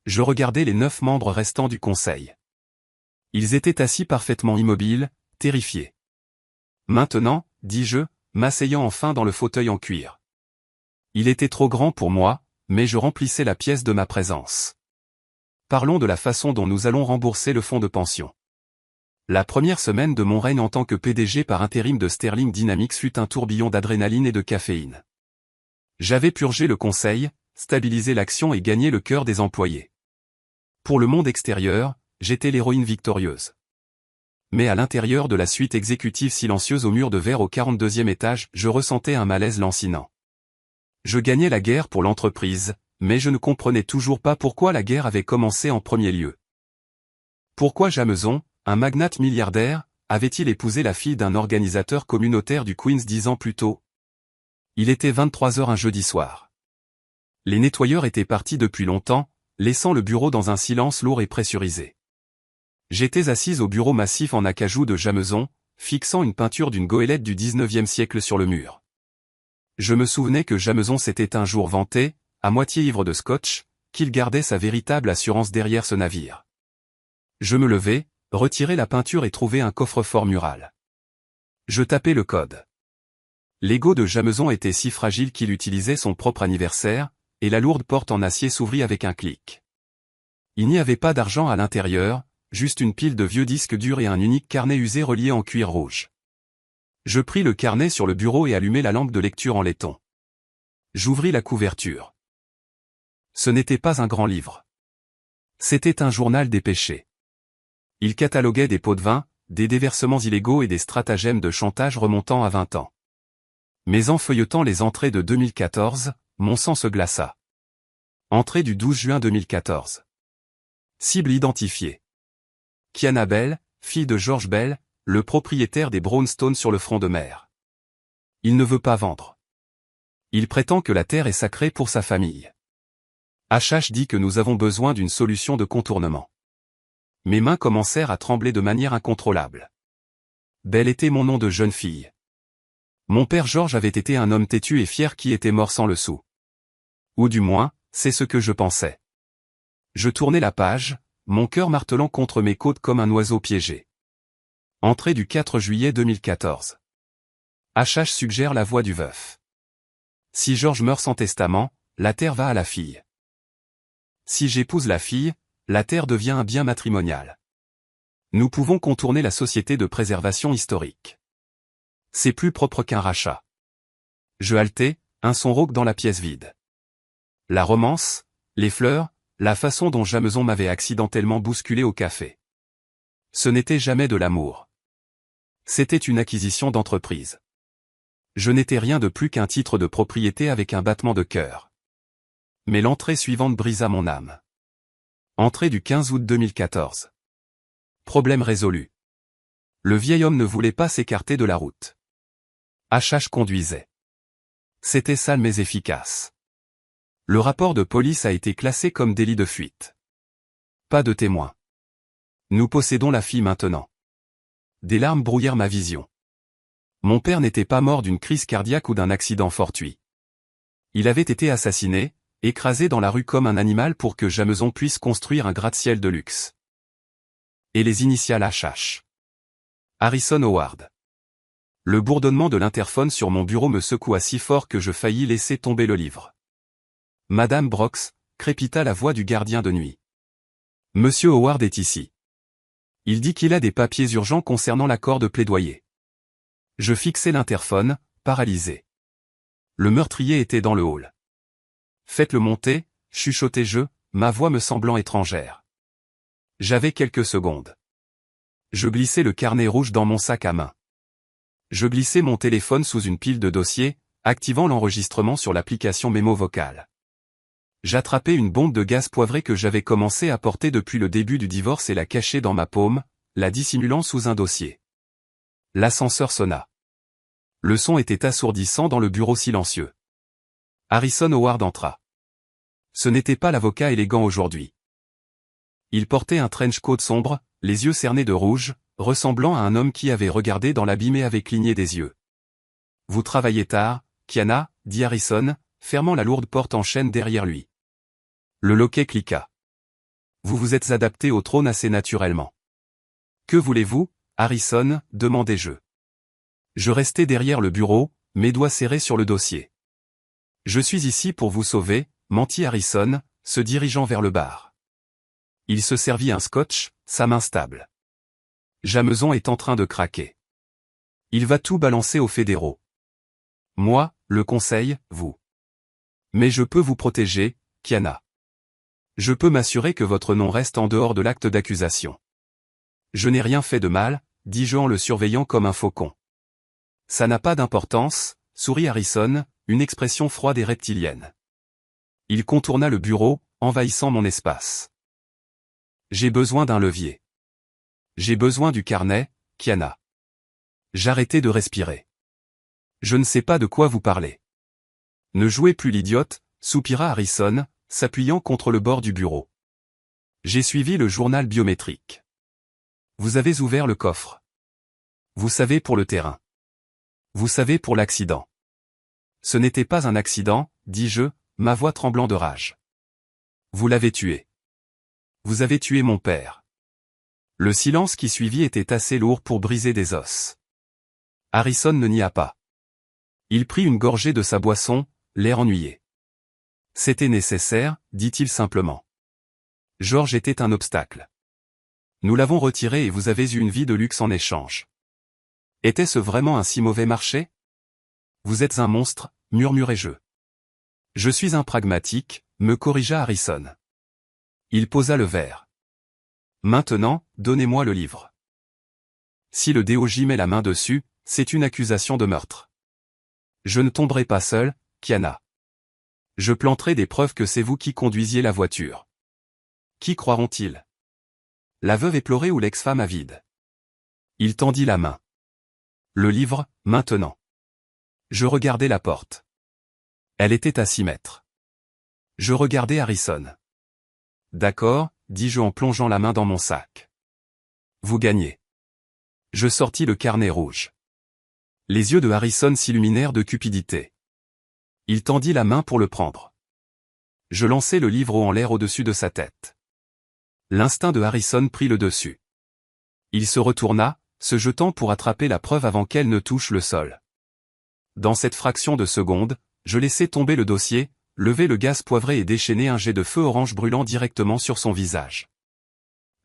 Je regardai les 9 membres restants du conseil. Ils étaient assis parfaitement immobiles, terrifiés. « Maintenant, dis-je, m'asseyant enfin dans le fauteuil en cuir. Il était trop grand pour moi, mais je remplissais la pièce de ma présence. Parlons de la façon dont nous allons rembourser le fonds de pension. La première semaine de mon règne en tant que PDG par intérim de Sterling Dynamics fut un tourbillon d'adrénaline et de caféine. J'avais purgé le conseil, stabilisé l'action et gagné le cœur des employés. Pour le monde extérieur, j'étais l'héroïne victorieuse. Mais à l'intérieur de la suite exécutive silencieuse au mur de verre au 42e étage, je ressentais un malaise lancinant. Je gagnais la guerre pour l'entreprise, mais je ne comprenais toujours pas pourquoi la guerre avait commencé en premier lieu. Pourquoi Jameson, un magnate milliardaire, avait-il épousé la fille d'un organisateur communautaire du Queens 10 ans plus tôt? Il était 23h un jeudi soir. Les nettoyeurs étaient partis depuis longtemps, laissant le bureau dans un silence lourd et pressurisé. J'étais assise au bureau massif en acajou de Jameson, fixant une peinture d'une goélette du 19e siècle sur le mur. Je me souvenais que Jameson s'était un jour vanté, à moitié ivre de scotch, qu'il gardait sa véritable assurance derrière ce navire. Je me levai, retirai la peinture et trouvai un coffre-fort mural. Je tapai le code. L'ego de Jameson était si fragile qu'il utilisait son propre anniversaire, et la lourde porte en acier s'ouvrit avec un clic. Il n'y avait pas d'argent à l'intérieur, juste une pile de vieux disques durs et un unique carnet usé relié en cuir rouge. Je pris le carnet sur le bureau et allumai la lampe de lecture en laiton. J'ouvris la couverture. Ce n'était pas un grand livre. C'était un journal des péchés. Il cataloguait des pots de vin, des déversements illégaux et des stratagèmes de chantage remontant à 20 ans. Mais en feuilletant les entrées de 2014, mon sang se glaça. Entrée du 12 juin 2014. Cible identifiée. Kiana Bell, fille de George Bell, le propriétaire des Brownstones sur le front de mer. Il ne veut pas vendre. Il prétend que la terre est sacrée pour sa famille. HH dit que nous avons besoin d'une solution de contournement. Mes mains commencèrent à trembler de manière incontrôlable. Belle était mon nom de jeune fille. Mon père George avait été un homme têtu et fier qui était mort sans le sou. Ou du moins, c'est ce que je pensais. Je tournai la page, mon cœur martelant contre mes côtes comme un oiseau piégé. Entrée du 4 juillet 2014. HH suggère la voix du veuf. Si George meurt sans testament, la terre va à la fille. Si j'épouse la fille, la terre devient un bien matrimonial. Nous pouvons contourner la société de préservation historique. C'est plus propre qu'un rachat. Je haletais, un son rauque dans la pièce vide. La romance, les fleurs, la façon dont Jameson m'avait accidentellement bousculé au café. Ce n'était jamais de l'amour. C'était une acquisition d'entreprise. Je n'étais rien de plus qu'un titre de propriété avec un battement de cœur. Mais l'entrée suivante brisa mon âme. Entrée du 15 août 2014. Problème résolu. Le vieil homme ne voulait pas s'écarter de la route. HH conduisait. C'était sale mais efficace. Le rapport de police a été classé comme délit de fuite. Pas de témoin. Nous possédons la fille maintenant. Des larmes brouillèrent ma vision. Mon père n'était pas mort d'une crise cardiaque ou d'un accident fortuit. Il avait été assassiné, écrasé dans la rue comme un animal pour que Jameson puisse construire un gratte-ciel de luxe. Et les initiales HH. Harrison Howard. Le bourdonnement de l'interphone sur mon bureau me secoua si fort que je faillis laisser tomber le livre. Madame Brox, crépita la voix du gardien de nuit. Monsieur Howard est ici. Il dit qu'il a des papiers urgents concernant l'accord de plaidoyer. Je fixai l'interphone, paralysé. Le meurtrier était dans le hall. Faites-le monter, chuchotai-je, ma voix me semblant étrangère. J'avais quelques secondes. Je glissai le carnet rouge dans mon sac à main. Je glissai mon téléphone sous une pile de dossiers, activant l'enregistrement sur l'application mémo vocale. J'attrapai une bombe de gaz poivré que j'avais commencé à porter depuis le début du divorce et la cachai dans ma paume, la dissimulant sous un dossier. L'ascenseur sonna. Le son était assourdissant dans le bureau silencieux. Harrison Howard entra. Ce n'était pas l'avocat élégant aujourd'hui. Il portait un trench coat sombre, les yeux cernés de rouge, ressemblant à un homme qui avait regardé dans l'abîme et avait cligné des yeux. « Vous travaillez tard, Kiana, dit Harrison, fermant la lourde porte en chêne derrière lui. Le loquet cliqua. Vous vous êtes adapté au trône assez naturellement. Que voulez-vous, Harrison, demandai-je. Je restai derrière le bureau, mes doigts serrés sur le dossier. Je suis ici pour vous sauver, mentit Harrison, se dirigeant vers le bar. Il se servit un scotch, sa main stable. Jameson est en train de craquer. Il va tout balancer aux fédéraux. Moi, le conseil, vous. Mais je peux vous protéger, Kiana. Je peux m'assurer que votre nom reste en dehors de l'acte d'accusation. Je n'ai rien fait de mal, dis-je en le surveillant comme un faucon. Ça n'a pas d'importance, sourit Harrison, une expression froide et reptilienne. Il contourna le bureau, envahissant mon espace. J'ai besoin d'un levier. J'ai besoin du carnet, Kiana. J'arrêtai de respirer. Je ne sais pas de quoi vous parlez. Ne jouez plus l'idiote, soupira Harrison, s'appuyant contre le bord du bureau. J'ai suivi le journal biométrique. Vous avez ouvert le coffre. Vous savez pour le terrain. Vous savez pour l'accident. Ce n'était pas un accident, dis-je, ma voix tremblant de rage. Vous l'avez tué. Vous avez tué mon père. Le silence qui suivit était assez lourd pour briser des os. Harrison ne nia pas. Il prit une gorgée de sa boisson, l'air ennuyé. C'était nécessaire, dit-il simplement. George était un obstacle. Nous l'avons retiré et vous avez eu une vie de luxe en échange. Était-ce vraiment un si mauvais marché? Vous êtes un monstre, murmurai-je. Je suis un pragmatique, me corrigea Harrison. Il posa le verre. Maintenant, donnez-moi le livre. Si le DOJ met la main dessus, c'est une accusation de meurtre. Je ne tomberai pas seul, Kiana. Je planterai des preuves que c'est vous qui conduisiez la voiture. Qui croiront-ils? La veuve éplorée ou l'ex-femme avide? Il tendit la main. Le livre, maintenant. Je regardai la porte. Elle était à 6 mètres. Je regardai Harrison. D'accord, dis-je en plongeant la main dans mon sac. Vous gagnez. Je sortis le carnet rouge. Les yeux de Harrison s'illuminèrent de cupidité. Il tendit la main pour le prendre. Je lançai le livre haut en l'air au-dessus de sa tête. L'instinct de Harrison prit le dessus. Il se retourna, se jetant pour attraper la preuve avant qu'elle ne touche le sol. Dans cette fraction de seconde, je laissai tomber le dossier, lever le gaz poivré et déchaîner un jet de feu orange brûlant directement sur son visage.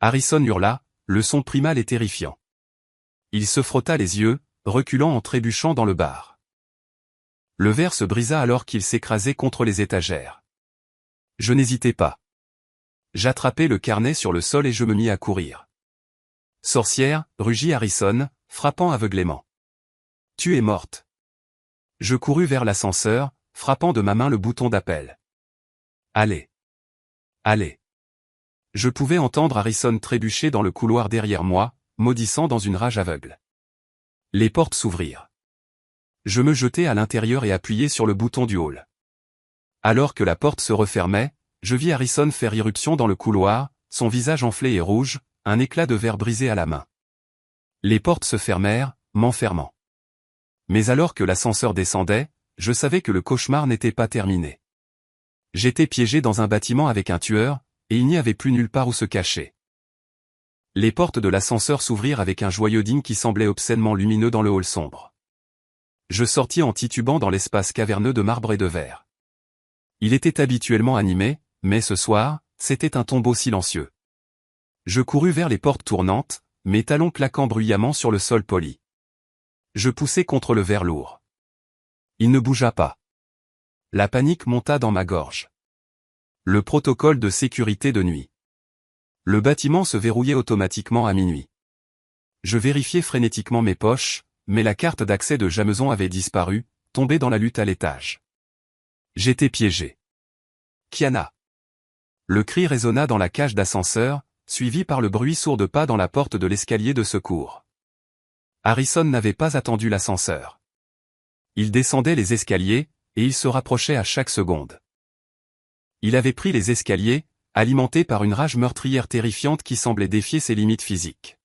Harrison hurla, le son primal et terrifiant. Il se frotta les yeux, reculant en trébuchant dans le bar. Le verre se brisa alors qu'il s'écrasait contre les étagères. Je n'hésitai pas. J'attrapai le carnet sur le sol et je me mis à courir. Sorcière, rugit Harrison, frappant aveuglément. Tu es morte. Je courus vers l'ascenseur, frappant de ma main le bouton d'appel. Allez. Allez. Je pouvais entendre Harrison trébucher dans le couloir derrière moi, maudissant dans une rage aveugle. Les portes s'ouvrirent. Je me jetai à l'intérieur et appuyai sur le bouton du hall. Alors que la porte se refermait, je vis Harrison faire irruption dans le couloir, son visage enflé et rouge, un éclat de verre brisé à la main. Les portes se fermèrent, m'enfermant. Mais alors que l'ascenseur descendait, je savais que le cauchemar n'était pas terminé. J'étais piégé dans un bâtiment avec un tueur, et il n'y avait plus nulle part où se cacher. Les portes de l'ascenseur s'ouvrirent avec un joyeux ding qui semblait obscènement lumineux dans le hall sombre. Je sortis en titubant dans l'espace caverneux de marbre et de verre. Il était habituellement animé, mais ce soir, c'était un tombeau silencieux. Je courus vers les portes tournantes, mes talons claquant bruyamment sur le sol poli. Je poussai contre le verre lourd. Il ne bougea pas. La panique monta dans ma gorge. Le protocole de sécurité de nuit. Le bâtiment se verrouillait automatiquement à minuit. Je vérifiai frénétiquement mes poches, mais la carte d'accès de Jameson avait disparu, tombée dans la lutte à l'étage. J'étais piégé. Kiana. Le cri résonna dans la cage d'ascenseur, suivi par le bruit sourd de pas dans la porte de l'escalier de secours. Harrison n'avait pas attendu l'ascenseur. Il descendait les escaliers, et il se rapprochait à chaque seconde. Il avait pris les escaliers, alimenté par une rage meurtrière terrifiante qui semblait défier ses limites physiques.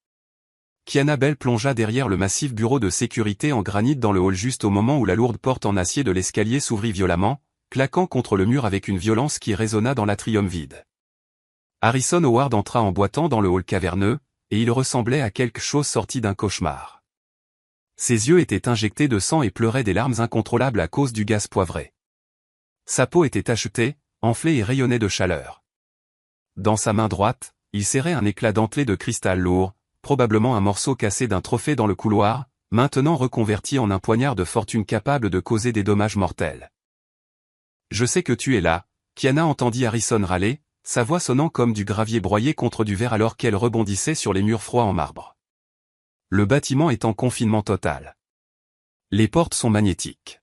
Kiana Bell plongea derrière le massif bureau de sécurité en granit dans le hall juste au moment où la lourde porte en acier de l'escalier s'ouvrit violemment, claquant contre le mur avec une violence qui résonna dans l'atrium vide. Harrison Howard entra en boitant dans le hall caverneux, et il ressemblait à quelque chose sorti d'un cauchemar. Ses yeux étaient injectés de sang et pleuraient des larmes incontrôlables à cause du gaz poivré. Sa peau était tachetée, enflée et rayonnait de chaleur. Dans sa main droite, il serrait un éclat dentelé de cristal lourd, probablement un morceau cassé d'un trophée dans le couloir, maintenant reconverti en un poignard de fortune capable de causer des dommages mortels. « Je sais que tu es là », Kiana entendit Harrison râler, sa voix sonnant comme du gravier broyé contre du verre alors qu'elle rebondissait sur les murs froids en marbre. Le bâtiment est en confinement total. Les portes sont magnétiques.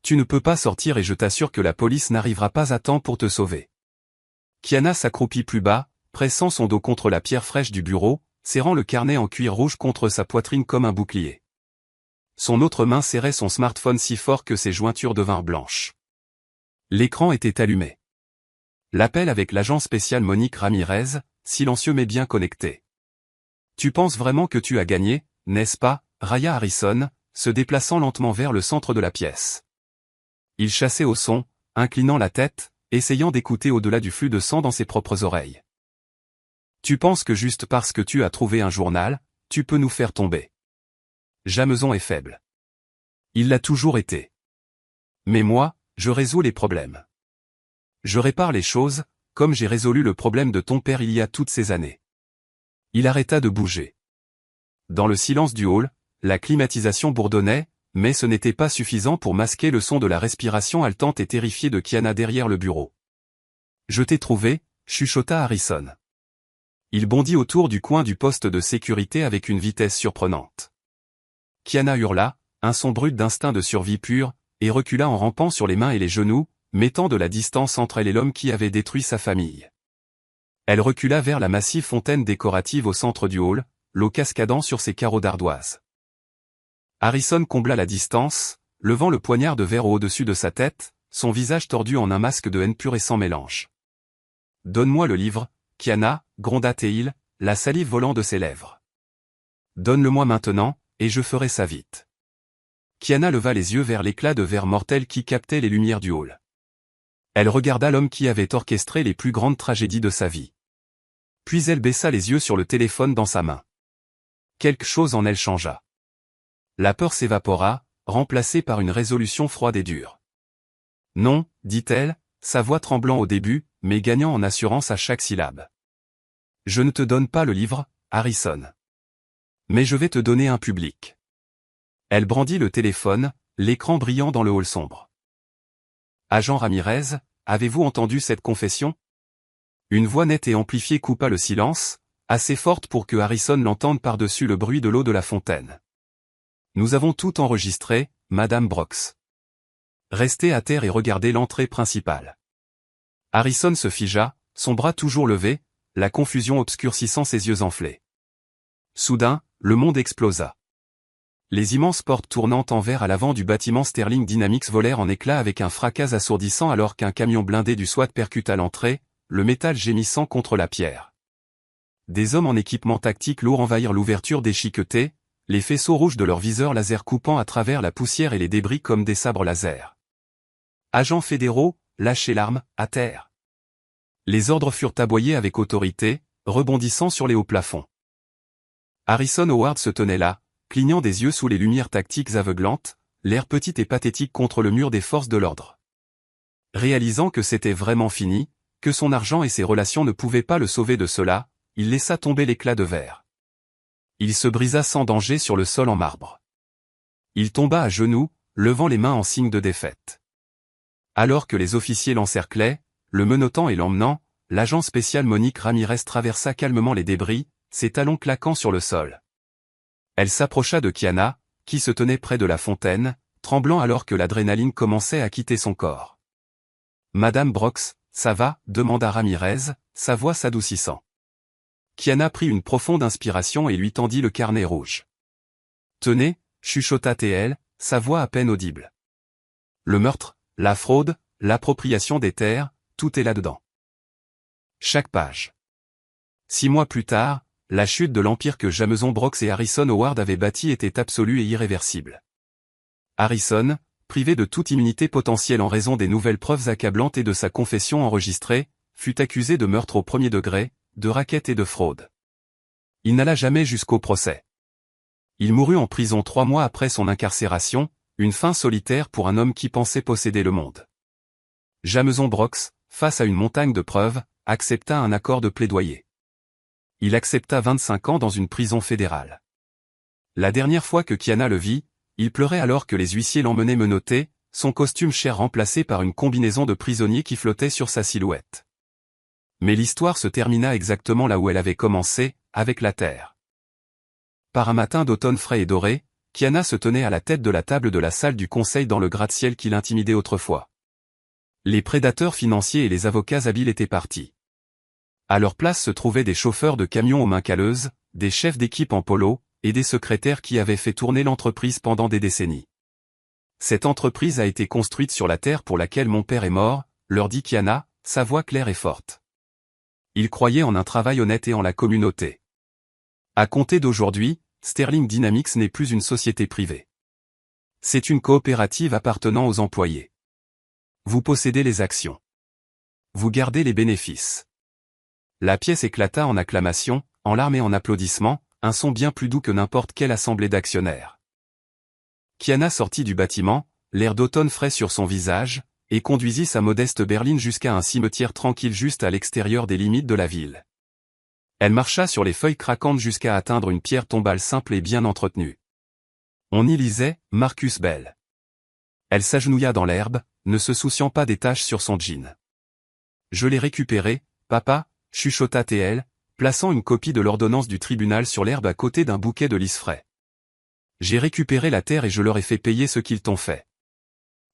Tu ne peux pas sortir et je t'assure que la police n'arrivera pas à temps pour te sauver. Kiana s'accroupit plus bas, pressant son dos contre la pierre fraîche du bureau, serrant le carnet en cuir rouge contre sa poitrine comme un bouclier. Son autre main serrait son smartphone si fort que ses jointures devinrent blanches. L'écran était allumé. L'appel avec l'agent spécial Monique Ramirez, silencieux mais bien connecté. Tu penses vraiment que tu as gagné, n'est-ce pas, railla Harrison, se déplaçant lentement vers le centre de la pièce. Il chassait au son, inclinant la tête, essayant d'écouter au-delà du flux de sang dans ses propres oreilles. Tu penses que juste parce que tu as trouvé un journal, tu peux nous faire tomber. Jameson est faible. Il l'a toujours été. Mais moi, je résous les problèmes. Je répare les choses, comme j'ai résolu le problème de ton père il y a toutes ces années. Il arrêta de bouger. Dans le silence du hall, la climatisation bourdonnait, mais ce n'était pas suffisant pour masquer le son de la respiration haletante et terrifiée de Kiana derrière le bureau. « Je t'ai trouvé », chuchota Harrison. Il bondit autour du coin du poste de sécurité avec une vitesse surprenante. Kiana hurla, un son brut d'instinct de survie pure, et recula en rampant sur les mains et les genoux, mettant de la distance entre elle et l'homme qui avait détruit sa famille. Elle recula vers la massive fontaine décorative au centre du hall, l'eau cascadant sur ses carreaux d'ardoise. Harrison combla la distance, levant le poignard de verre au-dessus de sa tête, son visage tordu en un masque de haine pure et sans mélange. « Donne-moi le livre, Kiana, gronda Teil, la salive volant de ses lèvres. « Donne-le-moi maintenant, et je ferai ça vite. » Kiana leva les yeux vers l'éclat de verre mortel qui captait les lumières du hall. Elle regarda l'homme qui avait orchestré les plus grandes tragédies de sa vie. Puis elle baissa les yeux sur le téléphone dans sa main. Quelque chose en elle changea. La peur s'évapora, remplacée par une résolution froide et dure. Non, dit-elle, sa voix tremblant au début, mais gagnant en assurance à chaque syllabe. Je ne te donne pas le livre, Harrison. Mais je vais te donner un public. Elle brandit le téléphone, l'écran brillant dans le hall sombre. Agent Ramirez, avez-vous entendu cette confession? Une voix nette et amplifiée coupa le silence, assez forte pour que Harrison l'entende par-dessus le bruit de l'eau de la fontaine. Nous avons tout enregistré, Madame Brox. Restez à terre et regardez l'entrée principale. Harrison se figea, son bras toujours levé, la confusion obscurcissant ses yeux enflés. Soudain, le monde explosa. Les immenses portes tournantes en verre à l'avant du bâtiment Sterling Dynamics volèrent en éclats avec un fracas assourdissant alors qu'un camion blindé du SWAT percuta l'entrée, le métal gémissant contre la pierre. Des hommes en équipement tactique lourd envahirent l'ouverture déchiquetée, les faisceaux rouges de leurs viseurs laser coupant à travers la poussière et les débris comme des sabres laser. Agents fédéraux, lâchez l'arme, à terre. Les ordres furent aboyés avec autorité, rebondissant sur les hauts plafonds. Harrison Howard se tenait là, clignant des yeux sous les lumières tactiques aveuglantes, l'air petit et pathétique contre le mur des forces de l'ordre. Réalisant que c'était vraiment fini, que son argent et ses relations ne pouvaient pas le sauver de cela, il laissa tomber l'éclat de verre. Il se brisa sans danger sur le sol en marbre. Il tomba à genoux, levant les mains en signe de défaite. Alors que les officiers l'encerclaient, le menottant et l'emmenant, l'agent spécial Monique Ramirez traversa calmement les débris, ses talons claquant sur le sol. Elle s'approcha de Kiana, qui se tenait près de la fontaine, tremblant alors que l'adrénaline commençait à quitter son corps. « Madame Brox, ça va ?» demanda Ramirez, sa voix s'adoucissant. Kiana prit une profonde inspiration et lui tendit le carnet rouge. « Tenez » chuchota TL, sa voix à peine audible. « Le meurtre, la fraude, l'appropriation des terres, tout est là-dedans. » Chaque page. 6 mois plus tard, la chute de l'empire que Jameson Brox et Harrison Howard avaient bâti était absolue et irréversible. Harrison, privé de toute immunité potentielle en raison des nouvelles preuves accablantes et de sa confession enregistrée, fut accusé de meurtre au premier degré, de racket et de fraude. Il n'alla jamais jusqu'au procès. Il mourut en prison 3 mois après son incarcération, une fin solitaire pour un homme qui pensait posséder le monde. Jameson Brox, face à une montagne de preuves, accepta un accord de plaidoyer. Il accepta 25 ans dans une prison fédérale. La dernière fois que Kiana le vit, il pleurait alors que les huissiers l'emmenaient menotté, son costume cher remplacé par une combinaison de prisonnier qui flottait sur sa silhouette. Mais l'histoire se termina exactement là où elle avait commencé, avec la terre. Par un matin d'automne frais et doré, Kiana se tenait à la tête de la table de la salle du conseil dans le gratte-ciel qui l'intimidait autrefois. Les prédateurs financiers et les avocats habiles étaient partis. À leur place se trouvaient des chauffeurs de camions aux mains calleuses, des chefs d'équipe en polo, et des secrétaires qui avaient fait tourner l'entreprise pendant des décennies. Cette entreprise a été construite sur la terre pour laquelle mon père est mort, leur dit Kiana, sa voix claire et forte. Il croyait en un travail honnête et en la communauté. À compter d'aujourd'hui, Sterling Dynamics n'est plus une société privée. C'est une coopérative appartenant aux employés. Vous possédez les actions. Vous gardez les bénéfices. La pièce éclata en acclamations, en larmes et en applaudissements, un son bien plus doux que n'importe quelle assemblée d'actionnaires. Kiana sortit du bâtiment, l'air d'automne frais sur son visage, et conduisit sa modeste berline jusqu'à un cimetière tranquille juste à l'extérieur des limites de la ville. Elle marcha sur les feuilles craquantes jusqu'à atteindre une pierre tombale simple et bien entretenue. On y lisait « Marcus Bell ». Elle s'agenouilla dans l'herbe, ne se souciant pas des taches sur son jean. « Je l'ai récupéré, papa », chuchota TL, plaçant une copie de l'ordonnance du tribunal sur l'herbe à côté d'un bouquet de lys frais. « J'ai récupéré la terre et je leur ai fait payer ce qu'ils t'ont fait. »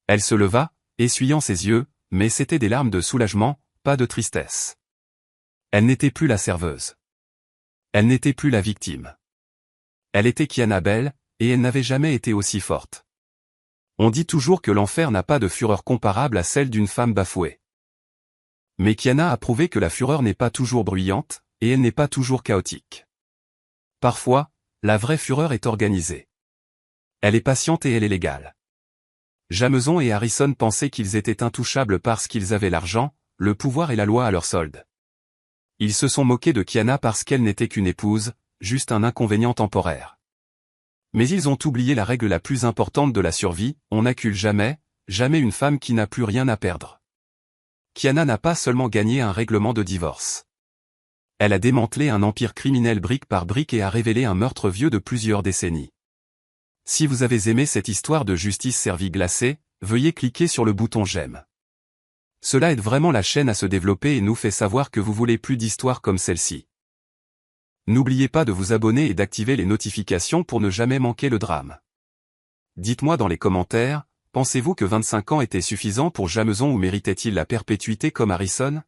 Elle se leva, essuyant ses yeux, mais c'étaient des larmes de soulagement, pas de tristesse. Elle n'était plus la serveuse. Elle n'était plus la victime. Elle était Kiana Bell, et elle n'avait jamais été aussi forte. On dit toujours que l'enfer n'a pas de fureur comparable à celle d'une femme bafouée. Mais Kiana a prouvé que la fureur n'est pas toujours bruyante, et elle n'est pas toujours chaotique. Parfois, la vraie fureur est organisée. Elle est patiente et elle est légale. Jameson et Harrison pensaient qu'ils étaient intouchables parce qu'ils avaient l'argent, le pouvoir et la loi à leur solde. Ils se sont moqués de Kiana parce qu'elle n'était qu'une épouse, juste un inconvénient temporaire. Mais ils ont oublié la règle la plus importante de la survie, on n'accule jamais, jamais une femme qui n'a plus rien à perdre. Kiana n'a pas seulement gagné un règlement de divorce. Elle a démantelé un empire criminel brique par brique et a révélé un meurtre vieux de plusieurs décennies. Si vous avez aimé cette histoire de justice servie glacée, veuillez cliquer sur le bouton j'aime. Cela aide vraiment la chaîne à se développer et nous fait savoir que vous voulez plus d'histoires comme celle-ci. N'oubliez pas de vous abonner et d'activer les notifications pour ne jamais manquer le drame. Dites-moi dans les commentaires, pensez-vous que 25 ans était suffisant pour Jameson ou méritait-il la perpétuité comme Harrison ?